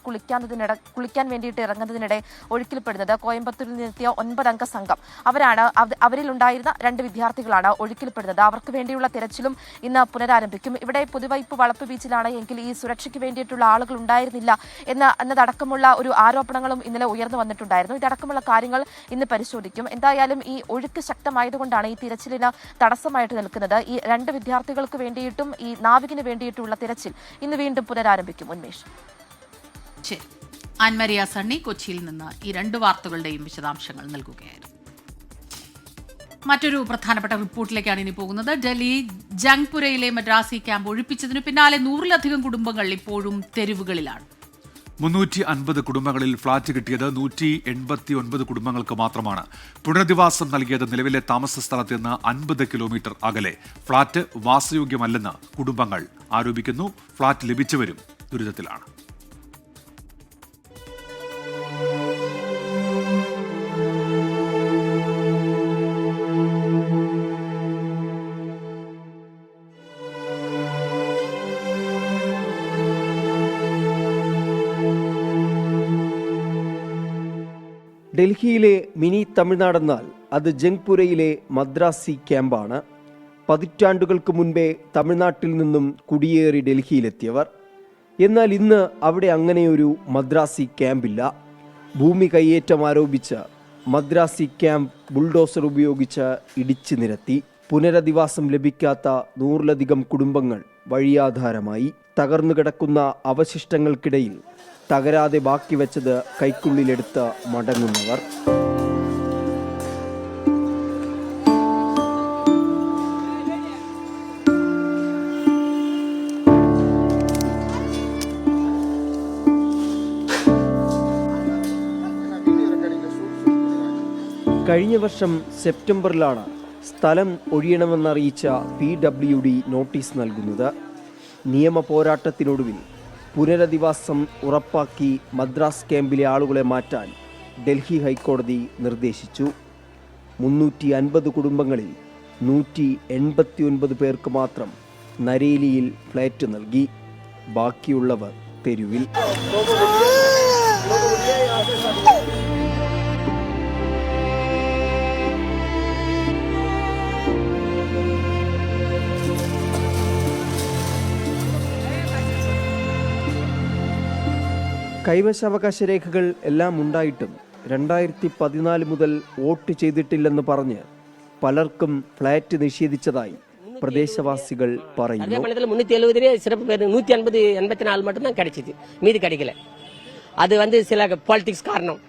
കുളിക്കാൻ വേണ്ടിയിട്ട് ഇറങ്ങുന്നതിനിടെ ഒഴുക്കിൽപ്പെടുന്നത്. കോയമ്പത്തൂരിൽ നിന്നെത്തിയ 9 അംഗ സംഘം അവരിലുണ്ടായിരുന്ന 2 വിദ്യാർത്ഥികളാണ് ഒഴുക്കിൽപ്പെടുന്നത്. അവർക്ക് വേണ്ടിയുള്ള തിരച്ചിലും ഇന്ന് പുനരാരംഭിക്കും. ഇവിടെ പുതുവൈപ്പ് വളപ്പ് ബീച്ചിലാണ് എങ്കിൽ ഈ സുരക്ഷയ്ക്ക് വേണ്ടിയിട്ടുള്ള ആളുകൾ ഉണ്ടായിരുന്നില്ല എന്നതടക്കമുള്ള ഒരു ആരോപണങ്ങളും ഇന്നലെ ഉയർന്നു വന്നിട്ടുണ്ടായിരുന്നു. ഇതടക്കമുള്ള കാര്യങ്ങൾ ഇന്ന് പരിശോധിക്കും. എന്തായാലും ഈ ഒഴുക്ക് ശക്തമായതുകൊണ്ടാണ് ഈ തിരച്ചിലിന് തടസ്സമായിട്ട് നിൽക്കുന്നത്. ഈ 2 വിദ്യാർത്ഥികൾക്ക് വേണ്ടിയിട്ടും ഈ നാവികന് വേണ്ടിയിട്ടുള്ള തിരച്ചിൽ ഇന്ന് വീണ്ടും പുനരാരംഭിക്കും. ഉന്മേഷ്. ശരി, ആൻമരിയ സണ്ണി കൊച്ചിയിൽ നിന്ന് ഈ 2 വാർത്തകളുടെയും വിശദാംശങ്ങൾ നൽകുകയായിരുന്നു. മറ്റൊരു പ്രധാനപ്പെട്ട റിപ്പോർട്ടിലേക്കാണ് ഇനി പോകുന്നത്. ഡൽഹി ജംഗ്പുരയിലെ മദ്രാസി ക്യാമ്പ് ഒഴിപ്പിച്ചതിനു പിന്നാലെ 100-ലധികം കുടുംബങ്ങൾ ഇപ്പോഴും തെരുവുകളിലാണ്. 350 കുടുംബങ്ങളിൽ ഫ്ളാറ്റ് കിട്ടിയത് 189 കുടുംബങ്ങൾക്ക് മാത്രമാണ്. പുനരധിവാസം നൽകിയത് നിലവിലെ താമസ സ്ഥലത്ത് നിന്ന് 50 കിലോമീറ്റർ അകലെ. ഫ്ളാറ്റ് വാസയോഗ്യമല്ലെന്ന് കുടുംബങ്ങൾ ആരോപിക്കുന്നു. ഫ്ളാറ്റ് ലഭിച്ചവരും ദുരിതത്തിലാണ്. ഡൽഹിയിലെ മിനി തമിഴ്നാടെന്നാൽ അത് ജംഗ്പുരയിലെ മദ്രാസി ക്യാമ്പാണ്. പതിറ്റാണ്ടുകൾക്ക് മുൻപേ തമിഴ്നാട്ടിൽ നിന്നും കുടിയേറി ഡൽഹിയിലെത്തിയവർ. എന്നാൽ ഇന്ന് അവിടെ അങ്ങനെയൊരു മദ്രാസി ക്യാമ്പില്ല. ഭൂമി കയ്യേറ്റം ആരോപിച്ച് മദ്രാസി ക്യാമ്പ് ബുൾഡോസർ ഉപയോഗിച്ച് ഇടിച്ചു നിരത്തി. പുനരധിവാസം ലഭിക്കാത്ത 100-ലധികം കുടുംബങ്ങൾ വഴിയാധാരമായി. തകർന്നു കിടക്കുന്ന അവശിഷ്ടങ്ങൾക്കിടയിൽ തകരാതെ ബാക്കി വെച്ചത് കൈക്കുള്ളിലെടുത്ത് മടങ്ങുന്നവർ. കഴിഞ്ഞ വർഷം സെപ്റ്റംബറിലാണ് സ്ഥലം ഒഴിയണമെന്നറിയിച്ച PWD നോട്ടീസ് നൽകുന്നത്. നിയമ പോരാട്ടത്തിനൊടുവിൽ പുനരധിവാസം ഉറപ്പാക്കി മദ്രാസ് ക്യാമ്പിലെ ആളുകളെ മാറ്റാൻ ഡൽഹി ഹൈക്കോടതി നിർദ്ദേശിച്ചു. 350 കുടുംബങ്ങളിൽ 189 പേർക്ക് മാത്രം നരേലിയിൽ ഫ്ലാറ്റ് നൽകി. ബാക്കിയുള്ളവർ തെരുവിൽ. കൈവശാവകാശ രേഖകൾ എല്ലാം ഉണ്ടായിട്ടും 2014 മുതൽ വോട്ട് ചെയ്തിട്ടില്ലെന്ന് പറഞ്ഞ് പലർക്കും ഫ്ളാറ്റ് നിഷേധിച്ചതായി പ്രദേശവാസികൾ പറയുന്നു. 184 மட்டும்தான் கிடைச்சது, மீதி கிடைக்கல. அது சில பாலிடிக்ஸ் காரணம்.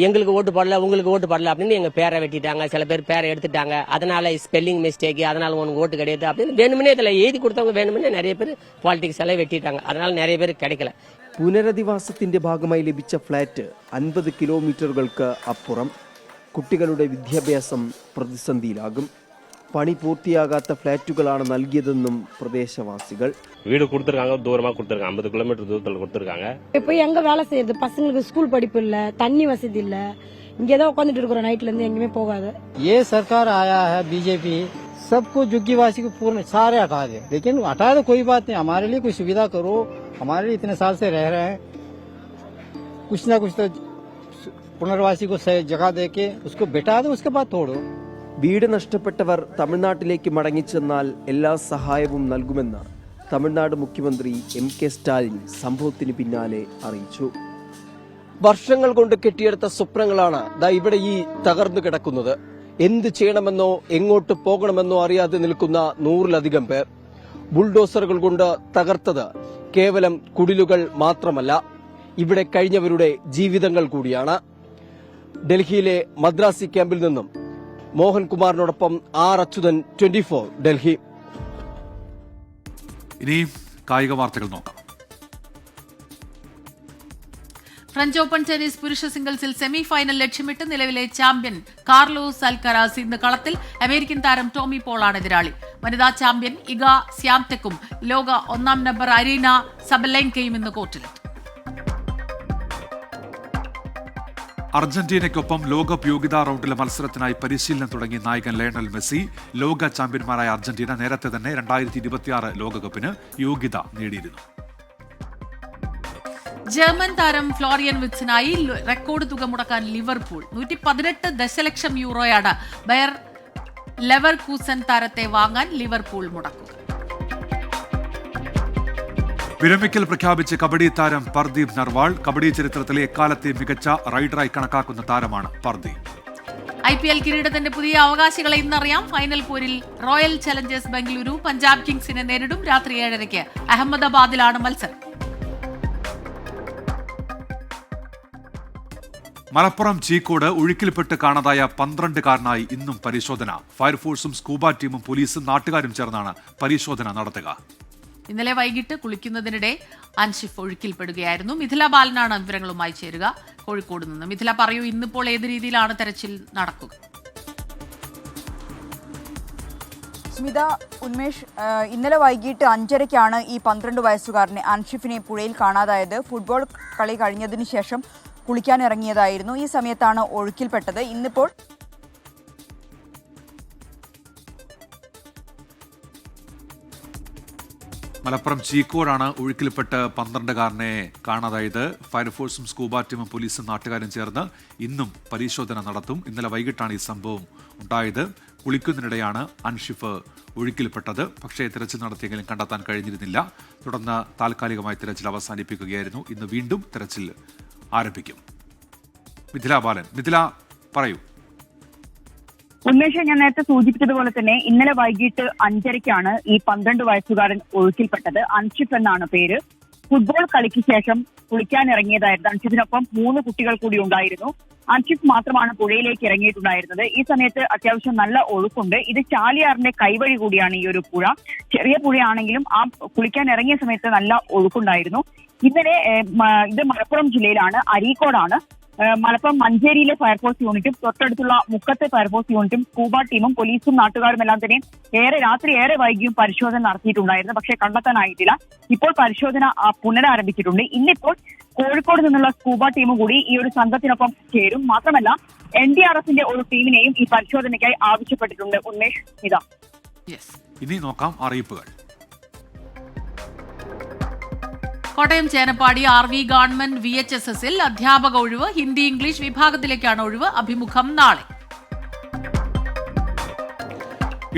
எங்களுக்கு ஓட்டு போடல, உங்களுக்கு ஓட்டு போடல அப்படின்னு எங்க பேரை வெட்டிட்டாங்க. சில பேர் பேரை எடுத்துட்டாங்க. அதனால ஸ்பெல்லிங் மிஸ்டேக், அதனால உனக்கு ஓட்டு கிடையாது அப்படின்னு வேணுமனே இதுல எழுதி கொடுத்தவங்க வேணுமனே நிறைய பேர் பாலிடிக்ஸ் எல்லாம் வெட்டிட்டாங்க. அதனால நிறைய பேர் கிடைக்கல. പുനരധിവാസത്തിന്റെ ഭാഗമായി ലഭിച്ച ഫ്ളാറ്റ് 50 കിലോമീറ്ററുകൾക്ക് അപ്പുറം. കുട്ടികളുടെ വിദ്യാഭ്യാസം പ്രതിസന്ധിയിലാകും. പണി പൂർത്തിയാകാത്ത ഫ്ളാറ്റുകളാണ് നൽകിയതെന്നും പ്രദേശവാസികൾ. வீடு கொடுத்துருக்காங்க, தூரமா கொடுத்துருக்காங்க, 50 கிலோமீட்டர் தூரத்தில் கொடுத்துருக்காங்க. இப்போ எங்க வேலை செய்யறது? பசங்களுக்கு ஸ்கூல் படிப்பு இல்ல, தண்ணி வசதி இல்ல. இங்கதான் உட்காந்துட்டு இருக்கிறோம், நைட்ல இருந்து எங்கேயுமே போகாத. ये सरकार आया है बीजेपी, सबको झुग्गीवासी को पूर्ण सारे हटा दे, लेकिन हटा दे कोई बात नहीं, हमारे लिए कोई सुविधा करो. हमारे लिए इतने साल से रह रहे हैं, कुछ ना कुछ तो पुनर्वासी को सही जगह दे के उसको बिठा दो, उसके बाद तोड़ो. വീട് നഷ്ടപ്പെട്ടവർ തമിഴ്നാട്ടിലേക്ക് മടങ്ങിച്ചെന്നാൽ എല്ലാ സഹായവും നൽകുമെന്ന് തമിഴ്നാട് മുഖ്യമന്ത്രി MK സ്റ്റാലിൻ സംഭവത്തിന് പിന്നാലെ അറിയിച്ചു. വർഷങ്ങൾ കൊണ്ട് കെട്ടിയെടുത്ത സ്വപ്നങ്ങളാണ് ഇവിടെ ഈ തകർന്നു കിടക്കുന്നത്. എന്ത് ചെയ്യണമെന്നോ എങ്ങോട്ട് പോകണമെന്നോ അറിയാതെ നിൽക്കുന്ന 100-ലധികം പേർ. ബുൾഡോസറുകൾ കൊണ്ട് തകർത്തത് കേവലം കുടിലുകൾ മാത്രമല്ല, ഇവിടെ കഴിഞ്ഞവരുടെ ജീവിതങ്ങൾ കൂടിയാണ്. ഡൽഹിയിലെ മദ്രാസി ക്യാമ്പിൽ നിന്നും മോഹൻകുമാറിനോടൊപ്പം ആർ അച്യുതൻ, 24 ഡൽഹി. ഇനി കായിക വാർത്തകൾ നോക്കാം. ഫ്രഞ്ച് ഓപ്പൺ ടെന്നീസ് പുരുഷ സിംഗിൾസിൽ സെമി ഫൈനൽ ലക്ഷ്യമിട്ട് നിലവിലെ ചാമ്പ്യൻ കാർലോസ് അൽക്കരാസ് ഇന്ന് കളത്തിൽ. അമേരിക്കൻ താരം ടോമി പോളാണ് എതിരാളി. വനിതാ ചാമ്പ്യൻ ഇഗ സ്യാംടെക്കും ലോക 1-ാം നമ്പർ അരീന സബലെങ്കയും ഇന്ന് കോർട്ടിലെത്തും. അർജന്റീനയ്ക്കൊപ്പം ലോകകപ്പ് യോഗ്യതാ റൗണ്ടിലെ മത്സരത്തിനായി പരിശീലനം തുടങ്ങിയ നായകൻ ലയണൽ മെസ്സി. ലോക ചാമ്പ്യന്മാരായ അർജന്റീന നേരത്തെ തന്നെ 2026 ലോകകപ്പിന് യോഗ്യത നേടിയിരുന്നു. ജർമ്മൻ താരം ഫ്ലോറിയൻ വിറ്റ്സിനായി റെക്കോർഡ് തുക മുടക്കാൻ ലിവർപൂൾ. 118 ദശലക്ഷം യൂറോയാണ് ബയർ ലെവർകൂസൻ താരത്തെ വാങ്ങാൻ ലിവർപൂൾ മുടക്കുക. വിരമിക്കൽ പ്രഖ്യാപിച്ച് കബഡി താരം പർദീപ് നർവാൾ. കബഡി ചരിത്രത്തിലെ എക്കാലത്തെ മികച്ച റൈഡറായി കണക്കാക്കുന്ന താരമാണ് പർദീപ്. IPL കിരീടത്തിന്റെ പുതിയ അവകാശികളെ ഇന്നറിയാം. ഫൈനൽ പോരിൽ റോയൽ ചലഞ്ചേഴ്സ് ബംഗളൂരു പഞ്ചാബ് കിങ്സിനെ നേരിടും. രാത്രി 7:30 അഹമ്മദാബാദിലാണ് മത്സരം. മലപ്പുറം ചീക്കോട് ഒഴുക്കിൽപ്പെട്ട് കാണാതായ 12-കാരനായി ഇന്നും പരിശോധന. ഫയർഫോഴ്സും സ്കൂബ ടീമും പോലീസും നാട്ടുകാരും ചേർന്നാണ് പരിശോധന നടത്തുക. ഇന്നലെ വൈകിട്ട് കുളിക്കുന്നതിനിടെ അൻഷിഫ് ഒഴുക്കിൽപ്പെടുകയായിരുന്നു. മിഥില ബാലനാണ് വിവരങ്ങളുമായി ചേരുക കോഴിക്കോട് നിന്ന്. മിഥില, പറയൂ, ഇന്നിപ്പോൾ ഏത് രീതിയിലാണ് തെരച്ചിൽ നടക്കുക? സ്മിത, ഉന്മേഷ്, ഇന്നലെ വൈകിട്ട് 5:30 ഈ 12 വയസ്സുകാരനെ അൻഷിഫിനെ പുഴയിൽ കാണാതായത്. ഫുട്ബോൾ കളി കഴിഞ്ഞതിന് ശേഷം കുളിക്കാനിറങ്ങിയതായിരുന്നു. ഈ സമയത്താണ് ഒഴുക്കിൽപ്പെട്ടത്. ഇന്നിപ്പോൾ മലപ്പുറം ചീക്കോടാണ് ഒഴുക്കിൽപ്പെട്ട് 12-കാരനെ കാണാതായത്. ഫയർഫോഴ്സും സ്കൂബ ടീമും പോലീസും നാട്ടുകാരും ചേർന്ന് ഇന്നും പരിശോധന നടത്തും. ഇന്നലെ വൈകിട്ടാണ് ഈ സംഭവം ഉണ്ടായത്. കുളിക്കുന്നതിനിടെയാണ് അൻഷിഫ് ഒഴുക്കിൽപ്പെട്ടത്. പക്ഷേ തിരച്ചിൽ നടത്തിയെങ്കിലും കണ്ടെത്താൻ കഴിഞ്ഞിരുന്നില്ല. തുടർന്ന് താൽക്കാലികമായി തിരച്ചിൽ അവസാനിപ്പിക്കുകയായിരുന്നു. ഇന്ന് വീണ്ടും തിരച്ചിൽ ആരംഭിക്കും. മിഥില ബാലൻ, മിഥില പറയൂ. ഉന്മേഷ്, ഞാൻ നേരത്തെ സൂചിപ്പിച്ചതുപോലെ തന്നെ ഇന്നലെ വൈകിട്ട് 5:30 ഈ 12 വയസ്സുകാരൻ ഒഴുക്കിൽപ്പെട്ടത്. അൻഷിഫ് എന്നാണ് പേര്. ഫുട്ബോൾ കളിക്ക് ശേഷം കുളിക്കാനിറങ്ങിയതായിരുന്നു. അൻഷിഫിനൊപ്പം 3 കുട്ടികൾ കൂടി ഉണ്ടായിരുന്നു. അൻഷിഫ് മാത്രമാണ് പുഴയിലേക്ക് ഇറങ്ങിയിട്ടുണ്ടായിരുന്നത്. ഈ സമയത്ത് അത്യാവശ്യം നല്ല ഒഴുക്കുണ്ട്. ഇത് ചാലിയാറിന്റെ കൈവഴി കൂടിയാണ് ഈ ഒരു പുഴ. ചെറിയ പുഴയാണെങ്കിലും ആ കുളിക്കാൻ ഇറങ്ങിയ സമയത്ത് നല്ല ഒഴുക്കുണ്ടായിരുന്നു. ഇന്നലെ ഇത് മലപ്പുറം ജില്ലയിലാണ്, അരീക്കോടാണ്. മലപ്പുറം മഞ്ചേരിയിലെ ഫയർഫോഴ്സ് യൂണിറ്റും തൊട്ടടുത്തുള്ള മുക്കത്തെ ഫയർഫോഴ്സ് യൂണിറ്റും സ്കൂബ ടീമും പോലീസും നാട്ടുകാരും എല്ലാം തന്നെ രാത്രി ഏറെ വൈകിയും പരിശോധന നടത്തിയിട്ടുണ്ടായിരുന്നു. പക്ഷേ കണ്ടെത്താനായിട്ടില്ല. ഇപ്പോൾ പരിശോധന പുനരാരംഭിച്ചിട്ടുണ്ട്. ഇന്നിപ്പോൾ കോഴിക്കോട് നിന്നുള്ള സ്കൂബ ടീമും കൂടി ഈ ഒരു സംഘത്തിനൊപ്പം ചേരും. മാത്രമല്ല NDRFന്റെ ഒരു ടീമിനെയും ഈ പരിശോധനയ്ക്കായി ആവശ്യപ്പെട്ടിട്ടുണ്ട്. ഉന്മേഷ്, ഇതാ. ഇനി നോക്കാം അറിയിപ്പുകൾ. കോട്ടയം ചേനപ്പാടി RV ഗവൺമെന്റ് VHSSൽ അധ്യാപക ഒഴിവ്. ഹിന്ദി ഇംഗ്ലീഷ് വിഭാഗത്തിലേക്കാണ് ഒഴിവ്. അഭിമുഖം നാളെ.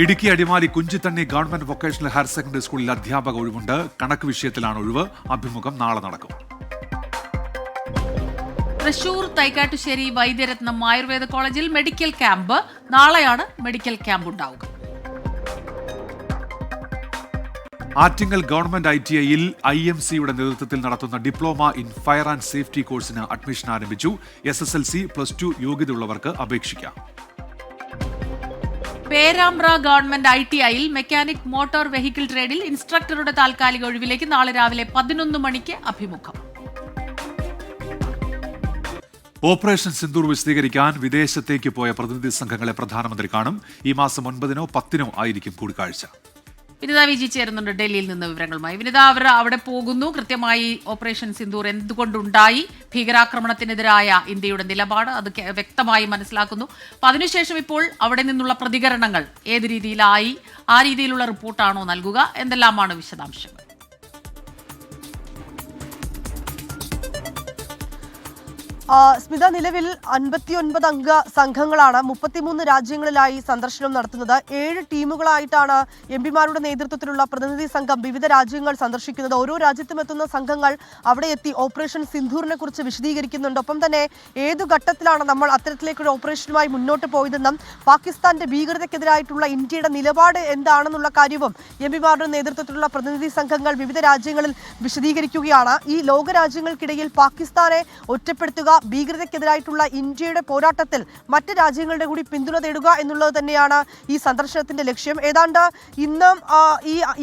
Idukki Adimali Kunchithanni government vocational higher secondary സ്കൂളിൽ അധ്യാപക ഒഴിവുണ്ട്. കണക്ക് വിഷയത്തിലാണ് ഒഴിവ്. അഭിമുഖം നാളെ നടക്കും. തൃശൂർ തൈക്കാട്ടുശ്ശേരി വൈദ്യരത്നം ആയുർവേദ കോളേജിൽ മെഡിക്കൽ ക്യാമ്പ്. നാളെയാണ് മെഡിക്കൽ ക്യാമ്പ് ഉണ്ടാവുക. ആറ്റിങ്ങൽ ഗവൺമെന്റ് ITIയിൽ IMCയുടെ നേതൃത്വത്തിൽ നടത്തുന്ന diploma in fire and safety കോഴ്സിന് അഡ്മിഷൻ ആരംഭിച്ചു. SSLC, +2 യോഗ്യതയുള്ളവർക്ക് അപേക്ഷിക്കാം. പേരാമ്പ്ര ഗവൺമെന്റ് ITIയിൽ മെക്കാനിക് മോട്ടോർ വെഹിക്കിൾ ട്രേഡിൽ ഇൻസ്ട്രക്ടറുടെ താൽക്കാലിക ഒഴിവിലേക്ക് നാളെ രാവിലെ 11 മണിക്ക് അഭിമുഖം. ഓപ്പറേഷൻ സിന്ദൂർ വിശദീകരിക്കാൻ വിദേശത്തേക്ക് പോയ പ്രതിനിധി സംഘങ്ങളെ പ്രധാനമന്ത്രി കാണും. ഈ മാസം 9-നോ 10-നോ ആയിരിക്കും കൂടിക്കാഴ്ച. വിനിത വിജി ചേരുന്നുണ്ട് ഡൽഹിയിൽ നിന്ന് വിവരങ്ങളുമായി. വിനിത, അവർ അവിടെ പോകുന്നു. കൃത്യമായി ഓപ്പറേഷൻ സിന്ദൂർ എന്തുകൊണ്ടുണ്ടായി, ഭീകരാക്രമണത്തിനെതിരായ ഇന്ത്യയുടെ നിലപാട് അത് വ്യക്തമായി മനസ്സിലാക്കുന്നു. അപ്പം അതിനുശേഷം ഇപ്പോൾ അവിടെ നിന്നുള്ള പ്രതികരണങ്ങൾ ഏത് രീതിയിലായി, ആ രീതിയിലുള്ള റിപ്പോർട്ടാണോ നൽകുക, എന്തെല്ലാമാണ് വിശദാംശങ്ങൾ? സ്മിത, നിലവിൽ 59 അംഗ സംഘങ്ങളാണ് 33 രാജ്യങ്ങളിലായി സന്ദർശനം നടത്തുന്നത്. 7 ടീമുകളായിട്ടാണ് എംപിമാരുടെ നേതൃത്വത്തിലുള്ള പ്രതിനിധി സംഘം വിവിധ രാജ്യങ്ങൾ സന്ദർശിക്കുന്നത്. ഓരോ രാജ്യത്തും എത്തുന്ന സംഘങ്ങൾ അവിടെ എത്തി ഓപ്പറേഷൻ സിന്ദൂറിനെ കുറിച്ച് വിശദീകരിക്കുന്നുണ്ട്. ഒപ്പം തന്നെ ഏതു ഘട്ടത്തിലാണ് നമ്മൾ അത്തരത്തിലേക്കൊരു ഓപ്പറേഷനുമായി മുന്നോട്ട് പോയതെന്നും പാകിസ്ഥാന്റെ ഭീകരതയ്ക്കെതിരായിട്ടുള്ള ഇന്ത്യയുടെ നിലപാട് എന്താണെന്നുള്ള കാര്യവും എംപിമാരുടെ നേതൃത്വത്തിലുള്ള പ്രതിനിധി സംഘങ്ങൾ വിവിധ രാജ്യങ്ങളിൽ വിശദീകരിക്കുകയാണ്. ഈ ലോകരാജ്യങ്ങൾക്കിടയിൽ പാകിസ്ഥാനെ ഒറ്റപ്പെടുത്തുക, ഭീകരതയ്ക്കെതിരായിട്ടുള്ള ഇന്ത്യയുടെ പോരാട്ടത്തിൽ മറ്റ് രാജ്യങ്ങളുടെ കൂടി പിന്തുണ തേടുക എന്നുള്ളത് തന്നെയാണ് ഈ സന്ദർശനത്തിന്റെ ലക്ഷ്യം. ഏതാണ്ട് ഇന്നും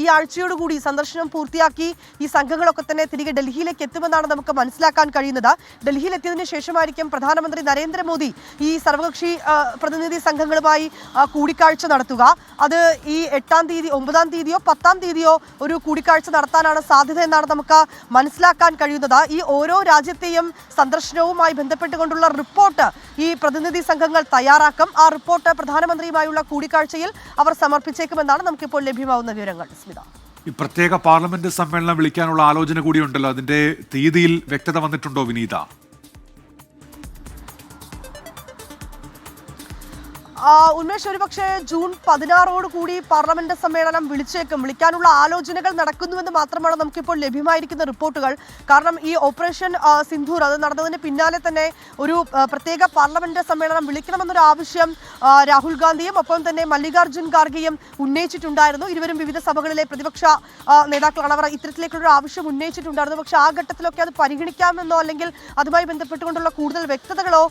ഈ ആഴ്ചയോടുകൂടി സന്ദർശനം പൂർത്തിയാക്കി ഈ സംഘങ്ങളൊക്കെ തന്നെ തിരികെ ഡൽഹിയിലേക്ക് എത്തുമെന്നാണ് നമുക്ക് മനസ്സിലാക്കാൻ കഴിയുന്നത്. ഡൽഹിയിലെത്തിയതിനു ശേഷമായിരിക്കും പ്രധാനമന്ത്രി നരേന്ദ്രമോദി ഈ സർവകക്ഷി പ്രതിനിധി സംഘങ്ങളുമായി കൂടിക്കാഴ്ച നടത്തുക. അത് ഈ 8-ാം തീയതി 9-ാം തീയതിയോ 10-ാം തീയതിയോ ഒരു കൂടിക്കാഴ്ച നടത്താനാണ് സാധ്യത എന്നാണ് നമുക്ക് മനസ്സിലാക്കാൻ കഴിയുന്നത്. ഈ ഓരോ രാജ്യത്തെയും സന്ദർശനവുമായി ബന്ധപ്പെട്ടുകൊണ്ടുള്ള റിപ്പോർട്ട് ഈ പ്രതിനിധി സംഘങ്ങൾ തയ്യാറാക്കും. ആ റിപ്പോർട്ട് പ്രധാനമന്ത്രിയുമായുള്ള കൂടിക്കാഴ്ചയിൽ അവർ സമർപ്പിച്ചേക്കുമെന്നാണ് നമുക്കിപ്പോൾ ലഭ്യമാവുന്ന വിവരങ്ങൾ. സ്മിത, ഈ പ്രത്യേക പാർലമെന്റ് സമ്മേളനം വിളിക്കാനുള്ള ആലോചന കൂടിയുണ്ടല്ലോ, അതിന്റെ തീയതിയിൽ വ്യക്തത വന്നിട്ടുണ്ടോ വിനീത? ഉന്മേഷ്, ഒരുപക്ഷെ ജൂൺ 16 കൂടി പാർലമെന്റ് സമ്മേളനം വിളിക്കാനുള്ള ആലോചനകൾ നടക്കുന്നുവെന്ന് മാത്രമാണ് നമുക്കിപ്പോൾ ലഭ്യമായിരിക്കുന്ന റിപ്പോർട്ടുകൾ. കാരണം ഈ ഓപ്പറേഷൻ സിന്ദൂർ അത് നടന്നതിന് പിന്നാലെ തന്നെ ഒരു പ്രത്യേക പാർലമെന്റ് സമ്മേളനം വിളിക്കണമെന്നൊരു ആവശ്യം രാഹുൽ ഗാന്ധിയും ഒപ്പം തന്നെ മല്ലികാർജ്ജുൻ ഖാർഗെയും ഉന്നയിച്ചിട്ടുണ്ടായിരുന്നു. ഇരുവരും വിവിധ സഭകളിലെ പ്രതിപക്ഷ നേതാക്കളാണ്. അവർ ഇത്തരത്തിലേക്കുള്ള ആവശ്യം ഉന്നയിച്ചിട്ടുണ്ടായിരുന്നു. പക്ഷേ ആ ഘട്ടത്തിലൊക്കെ അത് പരിഗണിക്കാമെന്നോ അല്ലെങ്കിൽ അതുമായി ബന്ധപ്പെട്ടുകൊണ്ടുള്ള കൂടുതൽ വ്യക്തതകളോ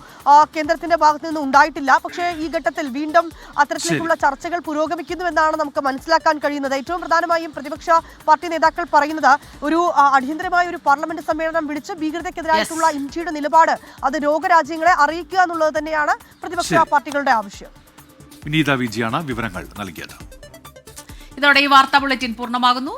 കേന്ദ്രത്തിന്റെ ഭാഗത്തു നിന്ന് ഉണ്ടായിട്ടില്ല. പക്ഷേ ഈ ഘട്ടത്തിൽ വീണ്ടും അത്തരത്തിലേക്കുള്ള ചർച്ചകൾ പുരോഗമിക്കുന്നുവെന്നാണ് നമുക്ക് മനസ്സിലാക്കാൻ കഴിയുന്നത്. ഏറ്റവും പ്രധാനമായും പ്രതിപക്ഷ പാർട്ടി നേതാക്കൾ പറയുന്നത് ഒരു അടിയന്തരമായ ഒരു പാർലമെന്റ് സമ്മേളനം വിളിച്ച് ഭീകരതയ്ക്കെതിരായിട്ടുള്ള ഇന്ത്യയുടെ നിലപാട് അത് ലോകരാജ്യങ്ങളെ അറിയിക്കുക എന്നുള്ളത് തന്നെയാണ് പ്രതിപക്ഷ പാർട്ടികളുടെ ആവശ്യം. വിനീത വിജിയാണ് വിവരങ്ങൾ നൽകിയത്. ഇതോടെ ഈ വാർത്താ ബുള്ളറ്റിൻ പൂർണ്ണമാകുന്നു.